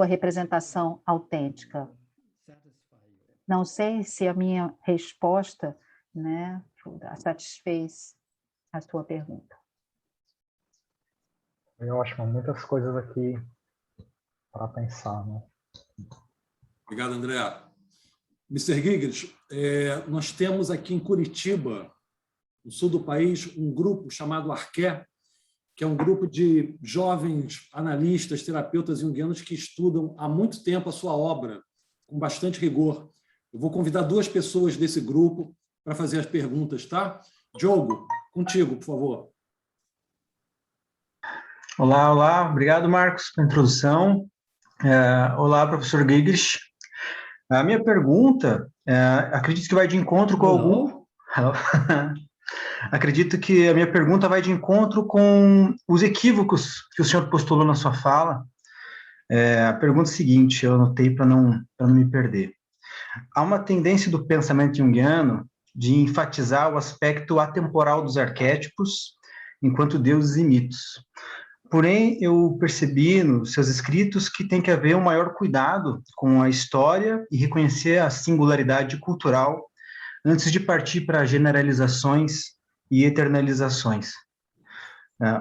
representação autêntica. Não sei se a minha resposta, né, satisfez a sua pergunta. É ótimo, muitas coisas aqui para pensar, né? Obrigado, André. Mr. Giggles, nós temos aqui em Curitiba, no sul do país, um grupo chamado Arqué, que é um grupo de jovens analistas, terapeutas junguianos que estudam há muito tempo a sua obra, com bastante rigor. Eu vou convidar 2 pessoas desse grupo para fazer as perguntas, tá? Diogo, contigo, por favor. Olá, olá. Obrigado, Marcos, pela introdução. Olá, professor Giggles. A minha pergunta, acredito que vai de encontro com algum... Acredito que a minha pergunta vai de encontro com os equívocos que o senhor postulou na sua fala. A pergunta é a seguinte, eu anotei para não me perder. Há uma tendência do pensamento junguiano de enfatizar o aspecto atemporal dos arquétipos enquanto deuses e mitos. Porém, eu percebi nos seus escritos que tem que haver um maior cuidado com a história e reconhecer a singularidade cultural antes de partir para generalizações e eternalizações.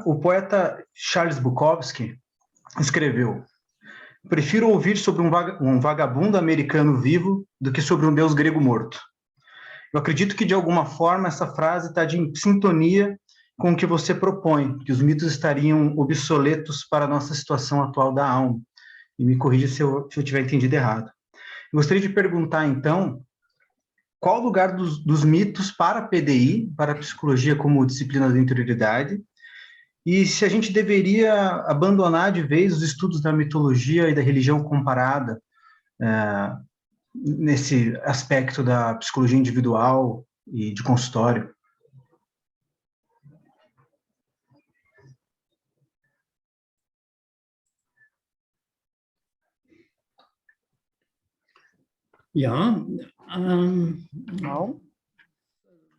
O poeta Charles Bukowski escreveu: Prefiro ouvir sobre um vagabundo americano vivo do que sobre um deus grego morto. Eu acredito que, de alguma forma, essa frase está em sintonia com o que você propõe, que os mitos estariam obsoletos para a nossa situação atual da alma. E me corrija se eu tiver entendido errado. Eu gostaria de perguntar, então, qual o lugar dos mitos para a PDI, para a psicologia como disciplina da interioridade, e se a gente deveria abandonar de vez os estudos da mitologia e da religião comparada, nesse aspecto da psicologia individual e de consultório. Yeah. Bom,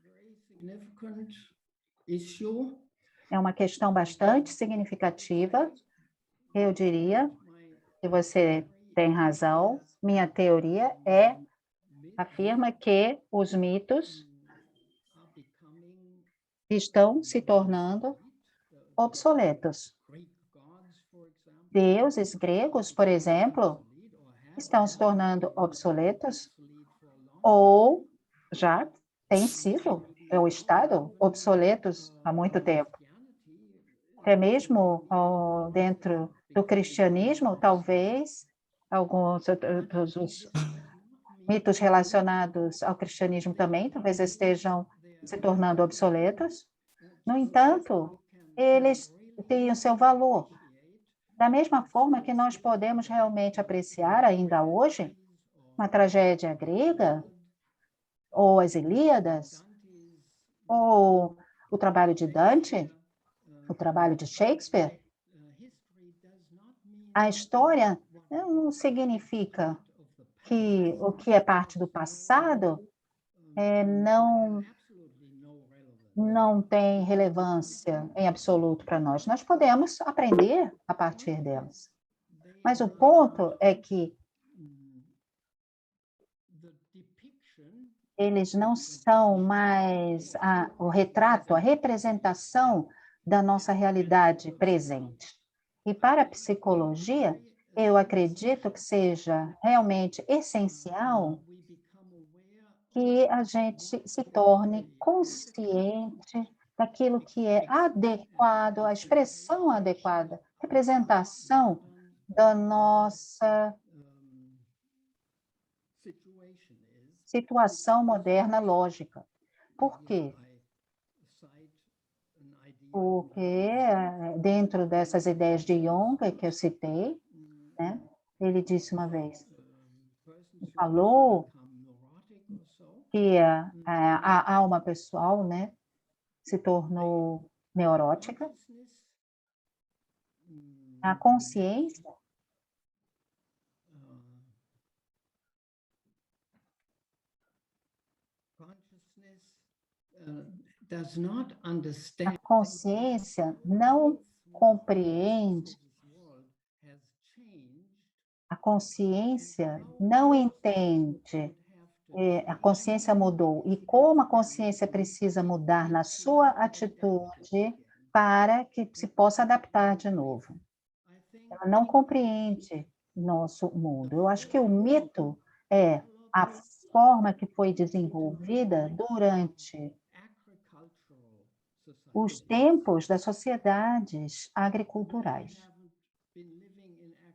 Very significant issue. é uma questão bastante significativa. Eu diria que você tem razão. Minha teoria afirma que os mitos estão se tornando obsoletos. Deuses gregos, por exemplo, estão se tornando obsoletos ou já têm sido, ou estado, obsoletos há muito tempo. Até mesmo dentro do cristianismo, talvez, alguns dos mitos relacionados ao cristianismo também, talvez estejam se tornando obsoletos. No entanto, eles têm o seu valor. Da mesma forma que nós podemos realmente apreciar ainda hoje uma tragédia grega, ou as Ilíadas, ou o trabalho de Dante, o trabalho de Shakespeare, a história não significa que o que é parte do passado não tem relevância em absoluto para nós. Nós podemos aprender a partir delas. Mas o ponto é que eles não são mais o retrato, a representação da nossa realidade presente. E para a psicologia, eu acredito que seja realmente essencial que a gente se torne consciente daquilo que é adequado, a expressão adequada, representação da nossa situação moderna lógica. Por quê? Porque dentro dessas ideias de Jung que eu citei, né, ele disse uma vez, falou que a alma pessoal, né, se tornou neurótica, a consciência não compreende, a consciência não entende, a consciência mudou, e como a consciência precisa mudar na sua atitude para que se possa adaptar de novo. Ela não compreende nosso mundo. Eu acho que o mito é a forma que foi desenvolvida durante os tempos das sociedades agriculturais.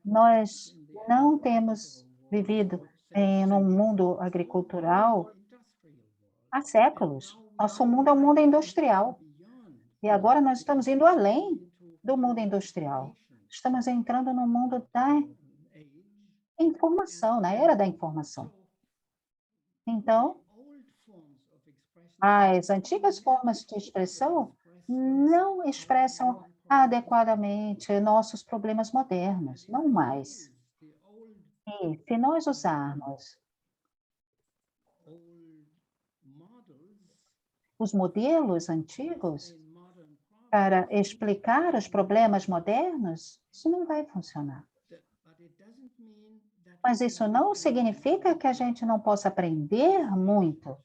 Nós não temos vivido em um mundo agricultural há séculos. Nosso mundo é um mundo industrial. E agora nós estamos indo além do mundo industrial. Estamos entrando no mundo da informação, na era da informação. Então, as antigas formas de expressão não expressam adequadamente nossos problemas modernos, não mais. E se nós usarmos os modelos antigos para explicar os problemas modernos, isso não vai funcionar. Mas isso não significa que a gente não possa aprender muito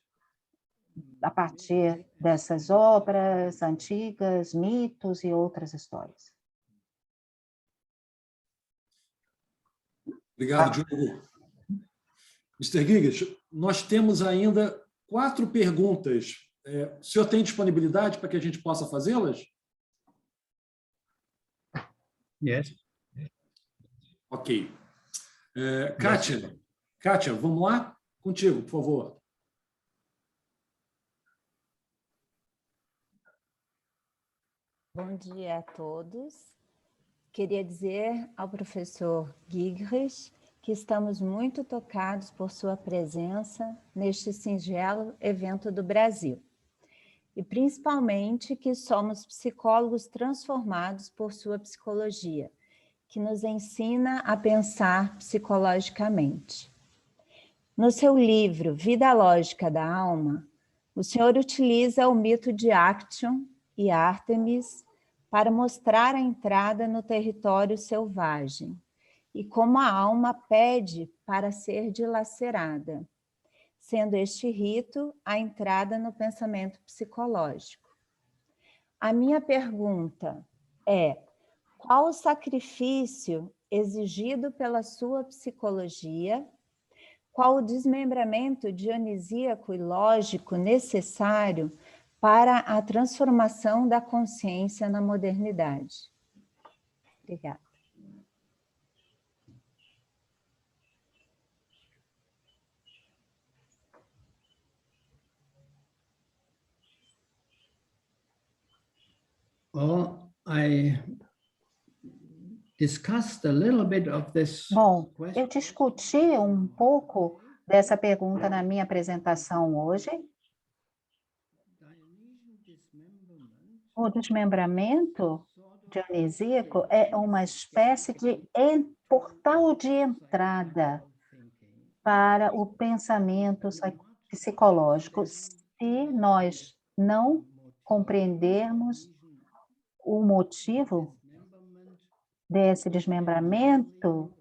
a partir dessas obras antigas, mitos e outras histórias. Obrigado, Diogo. Mr. Gigas, nós temos ainda 4 perguntas. O senhor tem disponibilidade para que a gente possa fazê-las? Yes. Ok. Kátia, vamos lá? Contigo, por favor. Bom dia a todos. Queria dizer ao professor Gigres que estamos muito tocados por sua presença neste singelo evento do Brasil. E principalmente que somos psicólogos transformados por sua psicologia, que nos ensina a pensar psicologicamente. No seu livro Vida Lógica da Alma, o senhor utiliza o mito de Actium e Ártemis para mostrar a entrada no território selvagem e como a alma pede para ser dilacerada, sendo este rito a entrada no pensamento psicológico. A minha pergunta é: qual o sacrifício exigido pela sua psicologia? Qual o desmembramento dionisíaco e lógico necessário para a transformação da consciência na modernidade? Obrigada. Well, I discussed a little bit of this Bom, eu question. discuti um pouco dessa pergunta na minha apresentação hoje. O desmembramento dionisíaco é uma espécie de portal de entrada para o pensamento psicológico. Se nós não compreendermos o motivo desse desmembramento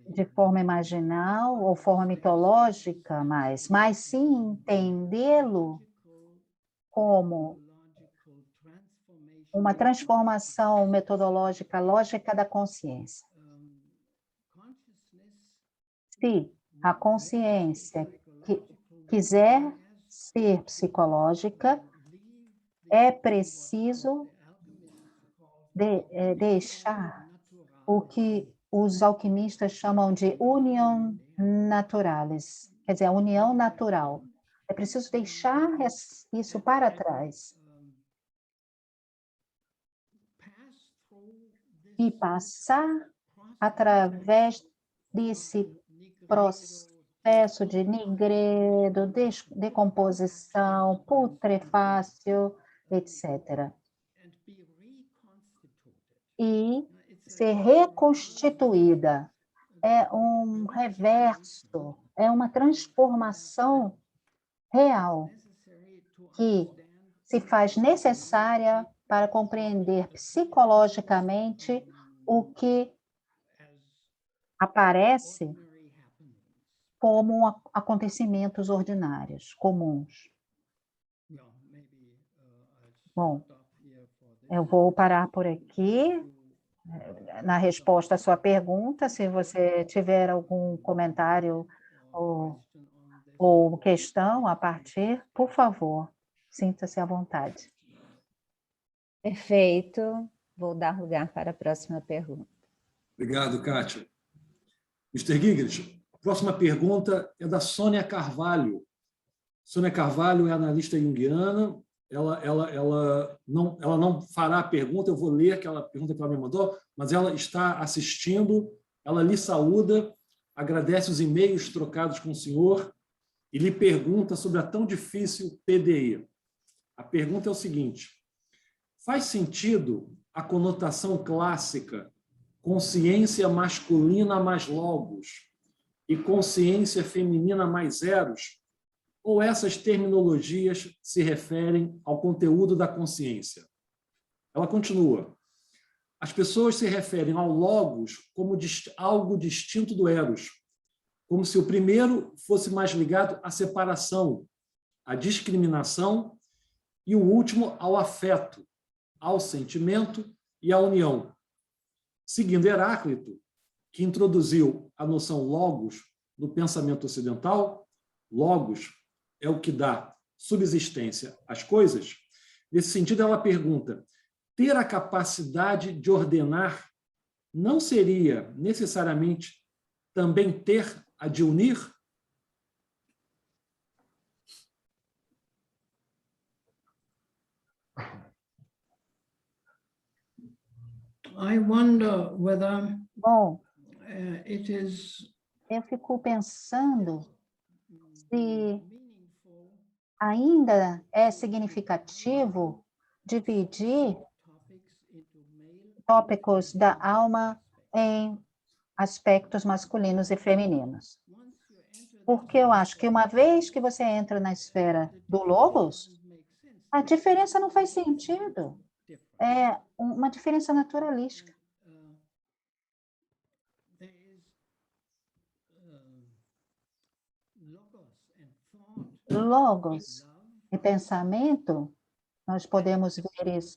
de forma imaginal ou forma mitológica, mas sim entendê-lo como uma transformação metodológica lógica da consciência. Se a consciência quiser ser psicológica, é preciso deixar o que os alquimistas chamam de união naturalis, quer dizer, a união natural. É preciso deixar isso para trás e passar através desse processo de nigredo, decomposição, putrefácio, etc. E ser reconstituída é um reverso, é uma transformação real que se faz necessária para compreender psicologicamente o que aparece como acontecimentos ordinários, comuns. Bom, eu vou parar por aqui na resposta à sua pergunta. Se você tiver algum comentário ou questão a partir, por favor, sinta-se à vontade. Perfeito. Vou dar lugar para a próxima pergunta. Obrigado, Kátia. Mr. Giggs, a próxima pergunta é da Sônia Carvalho. Sônia Carvalho é analista junguiana. Ela não fará a pergunta, eu vou ler aquela pergunta que ela me mandou, mas ela está assistindo, ela lhe saúda, agradece os e-mails trocados com o senhor e lhe pergunta sobre a tão difícil PDI. A pergunta é o seguinte: faz sentido a conotação clássica consciência masculina mais logos e consciência feminina mais eros? Ou essas terminologias se referem ao conteúdo da consciência? Ela continua: as pessoas se referem ao logos como algo distinto do eros, como se o primeiro fosse mais ligado à separação, à discriminação, e o último ao afeto, ao sentimento e à união. Seguindo Heráclito, que introduziu a noção logos no pensamento ocidental. Logos é o que dá subsistência às coisas. Nesse sentido, ela pergunta: ter a capacidade de ordenar não seria necessariamente também ter a de unir? I wonder whether Bom, it is eu fico pensando se meaningful ainda é significativo dividir topics into male tópicos da alma em aspectos masculinos e femininos. once you enter Porque eu acho que uma vez que você entra na esfera do logos, make sense a diferença não faz sentido. É uma diferença naturalística. there is logos and thought Logos love e pensamento, nós podemos ver isso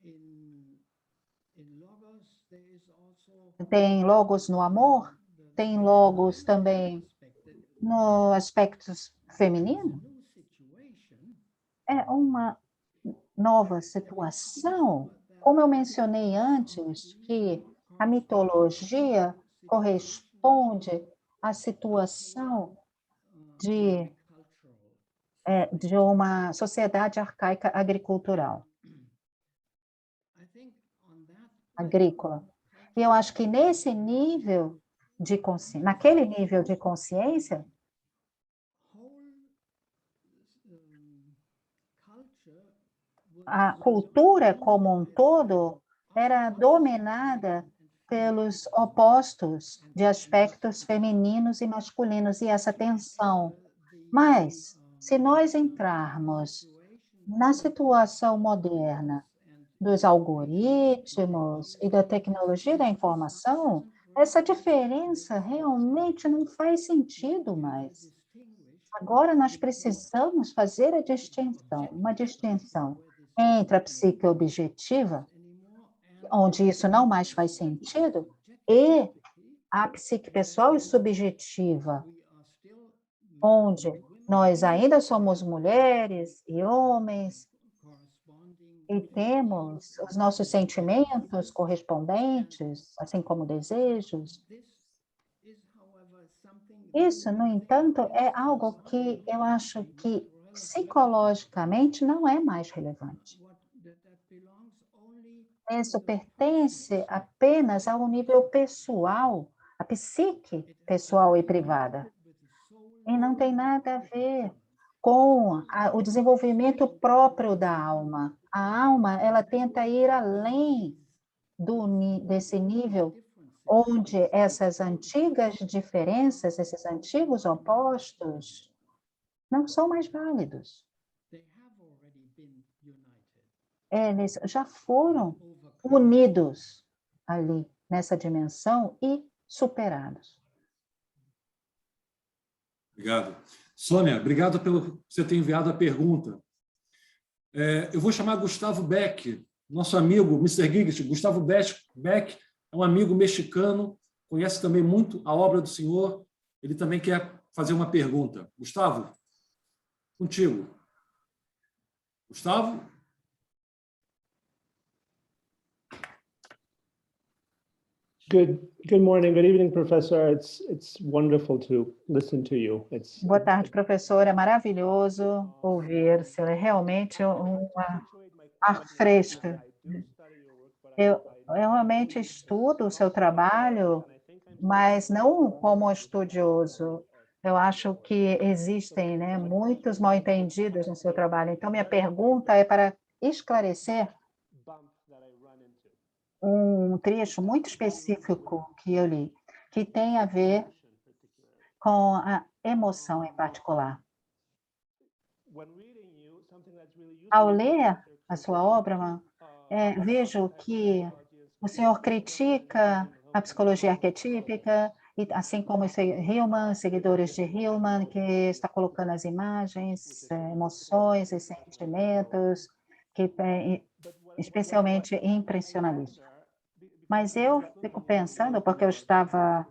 in logos there is also tem logos no amor, tem logos também no aspectos feminino. new situation É uma nova situação. Como eu mencionei antes, que a mitologia corresponde à situação de uma sociedade arcaica agricultural, I think on that agrícola. E eu acho que nesse nível de consciência, naquele nível de consciência, whole culture a cultura como um todo era dominada pelos opostos de aspectos femininos e masculinos e essa tensão. Mas, se nós entrarmos na situação moderna dos algoritmos e da tecnologia da informação, essa diferença realmente não faz sentido mais. Agora nós precisamos fazer a distinção, uma distinção entre a psique objetiva, onde isso não mais faz sentido, e a psique pessoal e subjetiva, onde nós ainda somos mulheres e homens e temos os nossos sentimentos correspondentes, assim como desejos. Isso, no entanto, é algo que eu acho que psicologicamente não é mais relevante. Isso pertence apenas ao nível pessoal, a psique pessoal e privada. E não tem nada a ver com o desenvolvimento próprio da alma. A alma, ela tenta ir além desse nível onde essas antigas diferenças, esses antigos opostos, não são mais válidos. Eles já foram unidos ali, nessa dimensão, e superados. Obrigado. Sônia, obrigado pelo você ter enviado a pergunta. Eu vou chamar Gustavo Beck, nosso amigo, Mr. Giggs. Gustavo Beck é um amigo mexicano, conhece também muito a obra do senhor. Ele também quer fazer uma pergunta. Gustavo, contigo. Gustavo? Good morning, good evening, Professor. It's wonderful to listen to you. Boa tarde, professor. É maravilhoso ouvir-se. É realmente um ar fresco. Eu realmente estudo o seu trabalho, mas não como estudioso. Eu acho que existem, né, muitos mal-entendidos no seu trabalho. Então, minha pergunta é para esclarecer um trecho muito específico que eu li, que tem a ver com a emoção em particular. Ao ler a sua obra, vejo que o senhor critica a psicologia arquetípica, e assim como Hillman, seguidores de Hillman, que está colocando as imagens, emoções e sentimentos, que especialmente impressionistas. Mas eu fico pensando, porque eu estava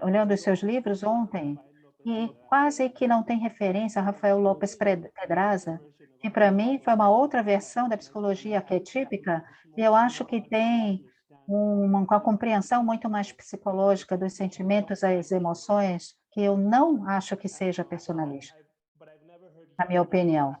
olhando os seus livros ontem, e quase que não tem referência a Rafael Lopes Pedraza, que para mim foi uma outra versão da psicologia arquetípica, e eu acho que tem uma compreensão muito mais psicológica dos sentimentos, as emoções, que eu não acho que seja personalista, na minha opinião.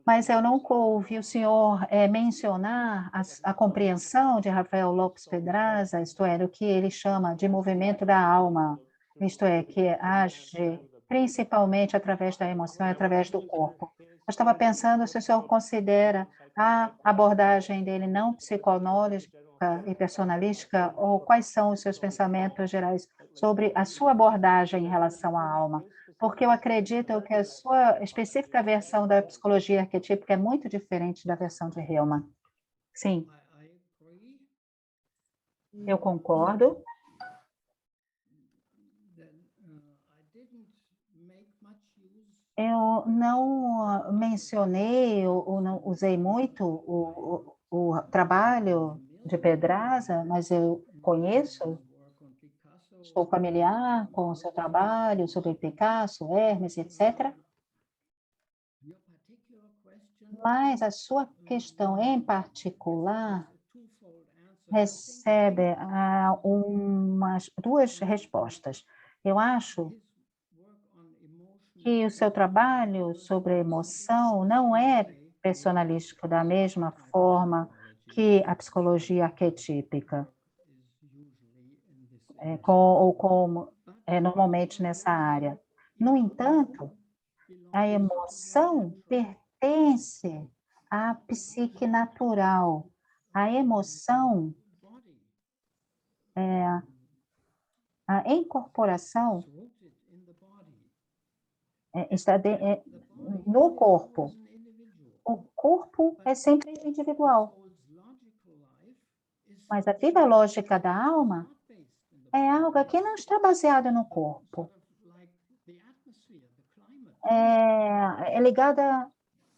Mas eu nunca ouvi o senhor mencionar a compreensão de Rafael Lopes Pedraza, isto é, do que ele chama de movimento da alma, isto é, que age principalmente através da emoção e através do corpo. Eu estava pensando se o senhor considera a abordagem dele não psicológica e personalística, ou quais são os seus pensamentos gerais sobre a sua abordagem em relação à alma. Porque eu acredito que a sua específica versão da psicologia arquetípica é muito diferente da versão de Hillman. Sim, eu concordo. Eu não mencionei ou não usei muito o trabalho de Pedraza, mas eu conheço, estou familiar com o seu trabalho sobre Picasso, Hermes, etc. Mas a sua questão em particular recebe duas respostas. Eu acho que o seu trabalho sobre emoção não é personalístico da mesma forma que a psicologia arquetípica, ou como é normalmente nessa área. No entanto, a emoção pertence à psique natural. A emoção, a incorporação está no corpo. O corpo é sempre individual. Mas a vida lógica da alma é algo que não está baseado no corpo. É ligada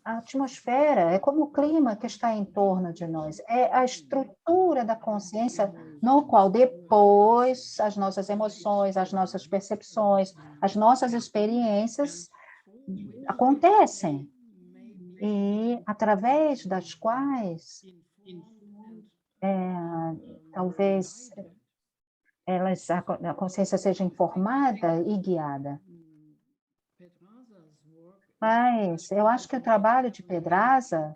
à atmosfera, é como o clima que está em torno de nós. É a estrutura da consciência no qual depois as nossas emoções, as nossas percepções, as nossas experiências acontecem. E através das quais talvez a consciência seja informada e guiada. Mas eu acho que o trabalho de Pedraza,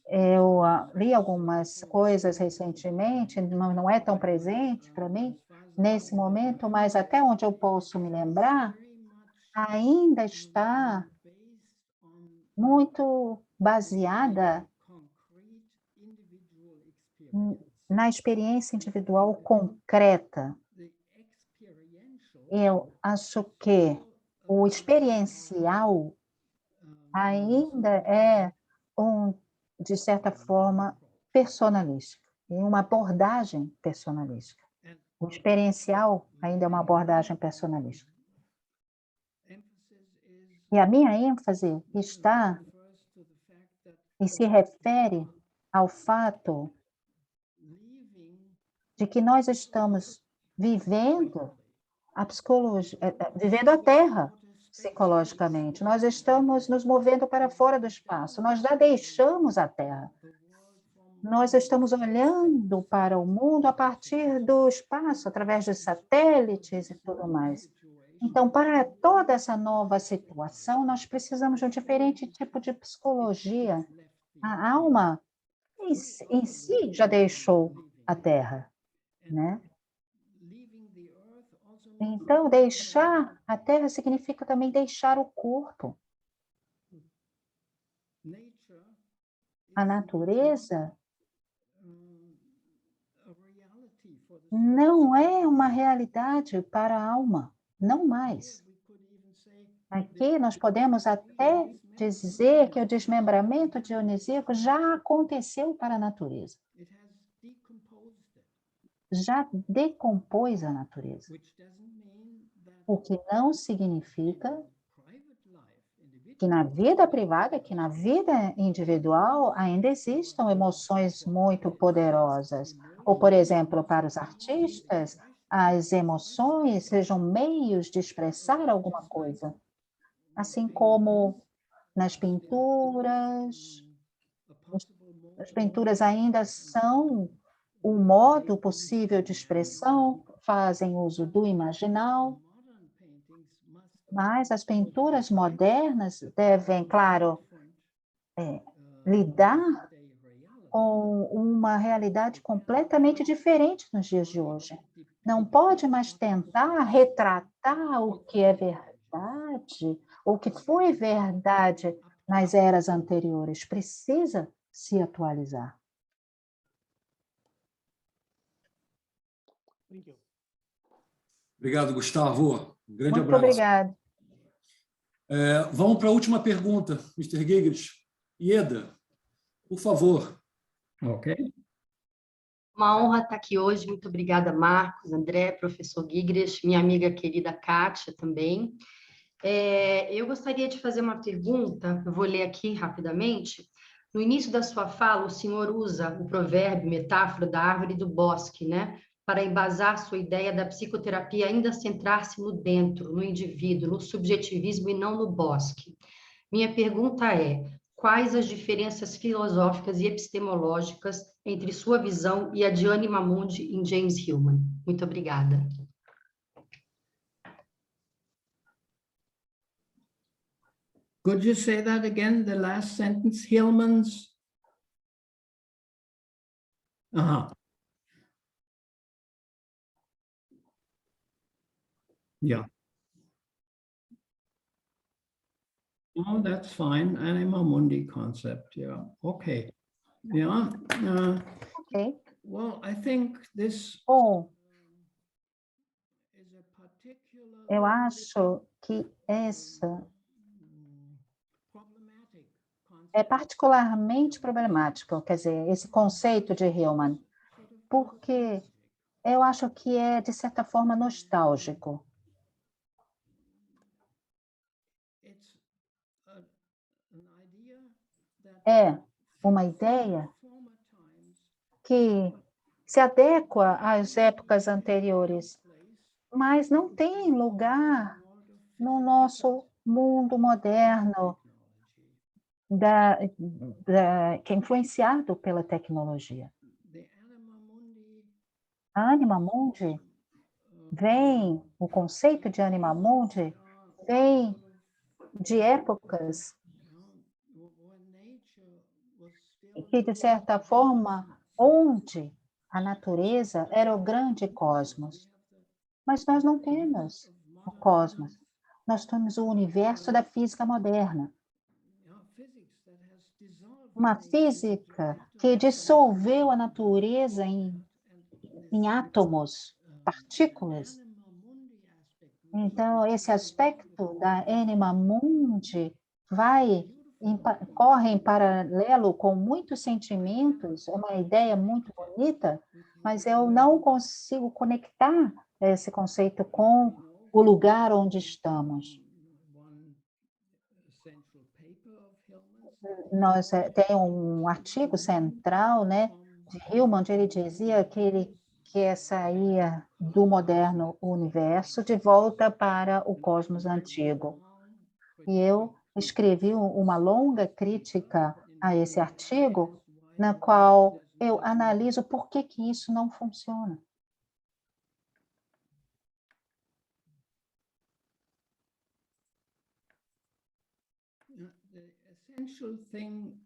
eu li algumas coisas recentemente, não é tão presente para mim nesse momento, mas até onde eu posso me lembrar, ainda está muito baseada na experiência individual concreta. Eu acho que o experiencial ainda é de certa forma, personalística, e uma abordagem personalística. O experiencial ainda é uma abordagem personalística. E a minha ênfase está e se refere ao fato de que nós estamos vivendo a psicologia, vivendo a Terra psicologicamente. Nós estamos nos movendo para fora do espaço. Nós já deixamos a Terra. Nós estamos olhando para o mundo a partir do espaço, através de satélites e tudo mais. Então, para toda essa nova situação, nós precisamos de um diferente tipo de psicologia. A alma em si já deixou a Terra, né? Então, deixar a Terra significa também deixar o corpo. A natureza não é uma realidade para a alma, não mais. Aqui nós podemos até dizer que o desmembramento dionisíaco já aconteceu para a natureza. Já decompôs a natureza. O que não significa que na vida privada, que na vida individual, ainda existam emoções muito poderosas. Ou, por exemplo, para os artistas, as emoções sejam meios de expressar alguma coisa. Assim como nas pinturas, as pinturas ainda são um modo possível de expressão, fazem uso do imaginal, mas as pinturas modernas devem, claro, lidar com uma realidade completamente diferente nos dias de hoje. Não pode mais tentar retratar o que é verdade, ou o que foi verdade nas eras anteriores. Precisa se atualizar. Obrigado, Gustavo. Um grande Muito abraço. obrigada. Vamos para a última pergunta, Mr. Giggs. Ieda, por favor. Okay. Uma honra estar aqui hoje. Muito obrigada, Marcos, André, professor Gigres, minha amiga querida Kátia também. Eu gostaria de fazer uma pergunta, eu vou ler aqui rapidamente. No início da sua fala, o senhor usa o provérbio, metáfora da árvore e do bosque, né? Para embasar sua ideia da psicoterapia ainda centrar-se no dentro, no indivíduo, no subjetivismo e não no bosque. Minha pergunta é: quais as diferenças filosóficas e epistemológicas entre sua visão e a de Anima Mundi em James Hillman? Muito obrigada. Could you say that again, the last sentence, Hillman's? Yeah. Oh, that's fine. Anima Mundi concept. Yeah. Okay. Yeah. Ok. Well, I think this Bom, is a particular eu acho que essa problematic concept. é particularmente problemático, quer dizer, esse conceito de Hillman, porque eu acho que é, de certa forma, nostálgico. It's an idea that É uma ideia former times que se adequa às épocas anteriores, mas não tem lugar no nosso mundo moderno que é influenciado pela tecnologia. the Anima Mundi A Anima Mundi vem, o conceito de Anima Mundi vem de épocas when nature was still que, de certa forma, onde a natureza era o grande cosmos. Mas nós não temos o cosmos. Nós temos o universo da física moderna. physics that has dissolved Uma física que dissolveu a natureza em átomos, partículas. Anima Mundi aspect. Então, esse aspecto da Anima Mundi corre em paralelo com muitos sentimentos, uma ideia muito bonita, mas eu não consigo conectar esse conceito com o lugar onde estamos. One central paper of Hillman's. Tem um artigo central, né, de Hillman, onde ele dizia que ele quer sair do moderno universo de volta para o cosmos antigo. E eu escrevi uma longa crítica a esse artigo, na qual eu analiso por que isso não funciona. The essential thing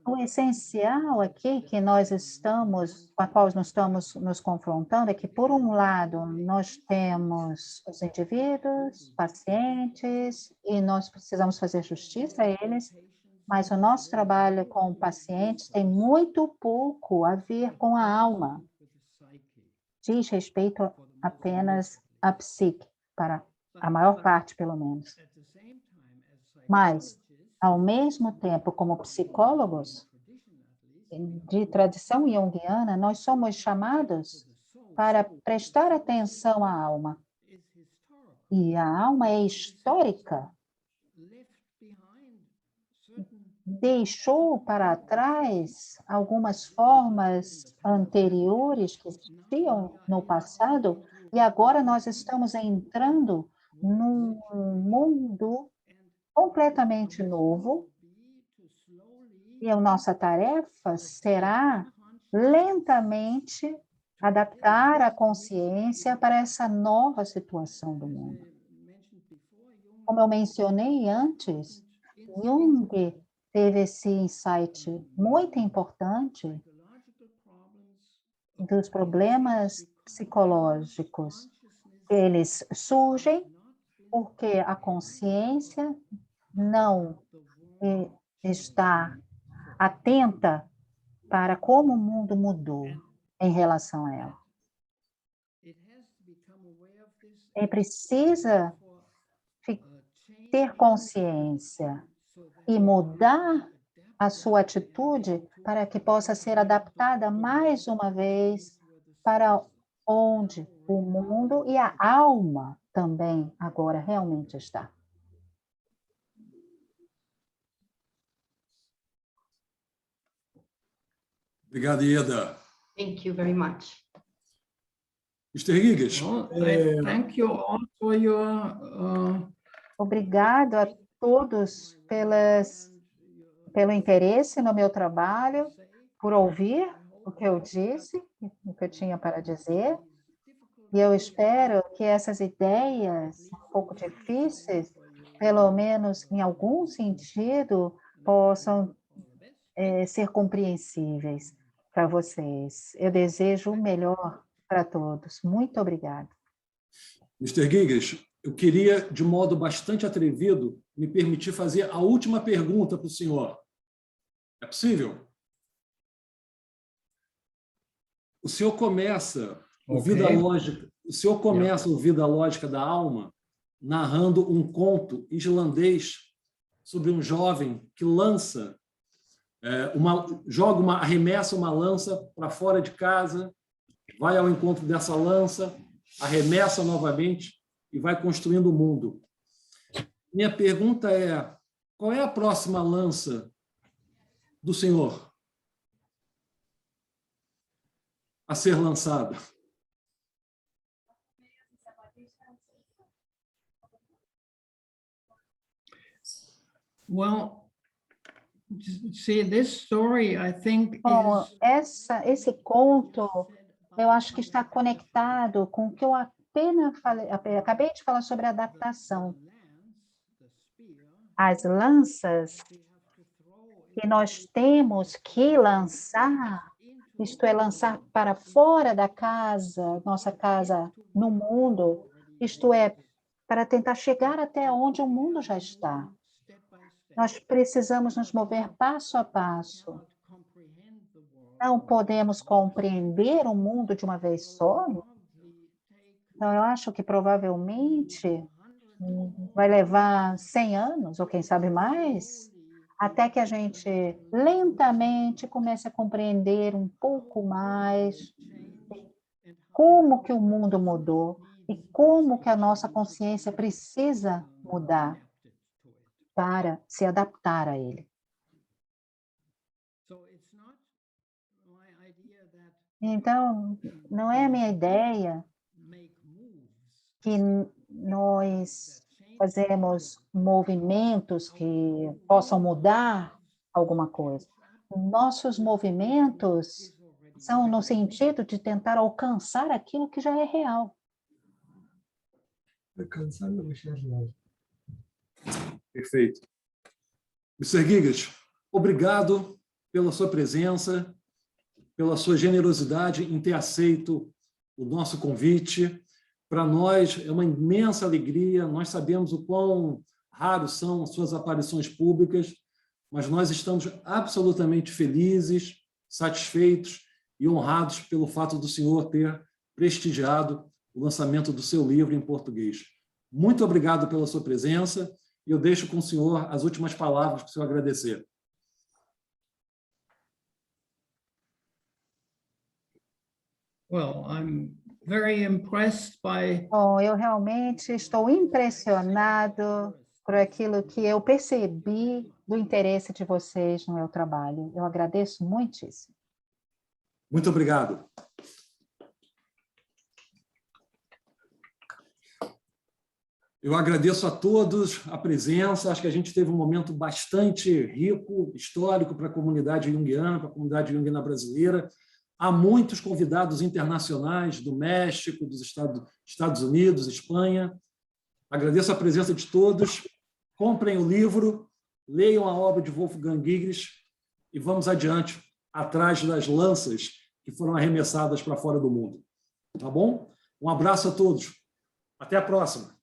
O essencial aqui que com a qual nós estamos nos confrontando é que, por um lado, nós temos os indivíduos, pacientes, e nós precisamos fazer justiça a eles, mas o nosso trabalho com pacientes tem muito pouco a ver com a alma. Diz respeito apenas à psique, para a maior parte, pelo menos. Mas, ao mesmo tempo, como psicólogos de tradição junguiana, nós somos chamados para prestar atenção à alma. E a alma é histórica. deixou para trás algumas formas anteriores que existiam no passado, e agora nós estamos entrando num mundo completamente novo, e a nossa tarefa será lentamente adaptar a consciência para essa nova situação do mundo. Como eu mencionei antes, Jung teve esse insight muito importante dos problemas psicológicos. Eles surgem porque a consciência não está atenta para como o mundo mudou em relação a ela. É precisa ter consciência e mudar a sua atitude para que possa ser adaptada mais uma vez para onde o mundo e a alma também agora realmente está. Obrigado, Ieda. Thank you very much. Mr. Gigas, Well, I thank you all for your Obrigado a todos pelo interesse no meu trabalho, por ouvir o que eu disse, o que eu tinha para dizer. E eu espero que essas ideias um pouco difíceis, pelo menos em algum sentido, possam ser compreensíveis para vocês. Eu desejo o melhor para todos. Muito obrigada. Mr. Gigas, eu queria, de modo bastante atrevido, me permitir fazer a última pergunta para o senhor. É possível? O senhor começa o Vida Lógica, o Vida Lógica da Alma narrando um conto islandês sobre um jovem que arremessa uma lança para fora de casa, vai ao encontro dessa lança, arremessa novamente e vai construindo o mundo. Minha pergunta é: qual é a próxima lança do senhor a ser lançada? well, see, this story, I think, Bom, is esse conto, eu acho que está conectado com o que eu acabei de falar sobre adaptação. As lanças que nós temos que lançar, isto é, lançar para fora da casa, nossa casa no mundo, isto é, para tentar chegar até onde o mundo já está. Nós precisamos nos mover passo a passo. Não podemos compreender o mundo de uma vez só. Então, eu acho que provavelmente vai levar 100 anos, ou quem sabe mais, até que a gente lentamente comece a compreender um pouco mais como que o mundo mudou e como que a nossa consciência precisa mudar para se adaptar a ele. Então, não é a minha ideia que nós fazemos movimentos que possam mudar alguma coisa. Nossos movimentos são no sentido de tentar alcançar aquilo que já é real. Perfeito. Mr. Gigas, obrigado pela sua presença, pela sua generosidade em ter aceito o nosso convite. Para nós é uma imensa alegria, nós sabemos o quão raros são as suas aparições públicas, mas nós estamos absolutamente felizes, satisfeitos e honrados pelo fato do senhor ter prestigiado o lançamento do seu livro em português. Muito obrigado pela sua presença e eu deixo com o senhor as últimas palavras para o senhor agradecer. well, I'm very impressed by Bom, eu realmente estou impressionado por aquilo que eu percebi do interesse de vocês no meu trabalho. Eu agradeço muitíssimo. Muito obrigado. Eu agradeço a todos a presença. Acho que a gente teve um momento bastante rico, histórico para a comunidade junguiana, para a comunidade junguiana brasileira. Há muitos convidados internacionais do México, dos Estados Unidos, Espanha. Agradeço a presença de todos. Comprem o livro, leiam a obra de Wolfgang Gigres e vamos adiante, atrás das lanças que foram arremessadas para fora do mundo. Tá bom? Um abraço a todos. Até a próxima.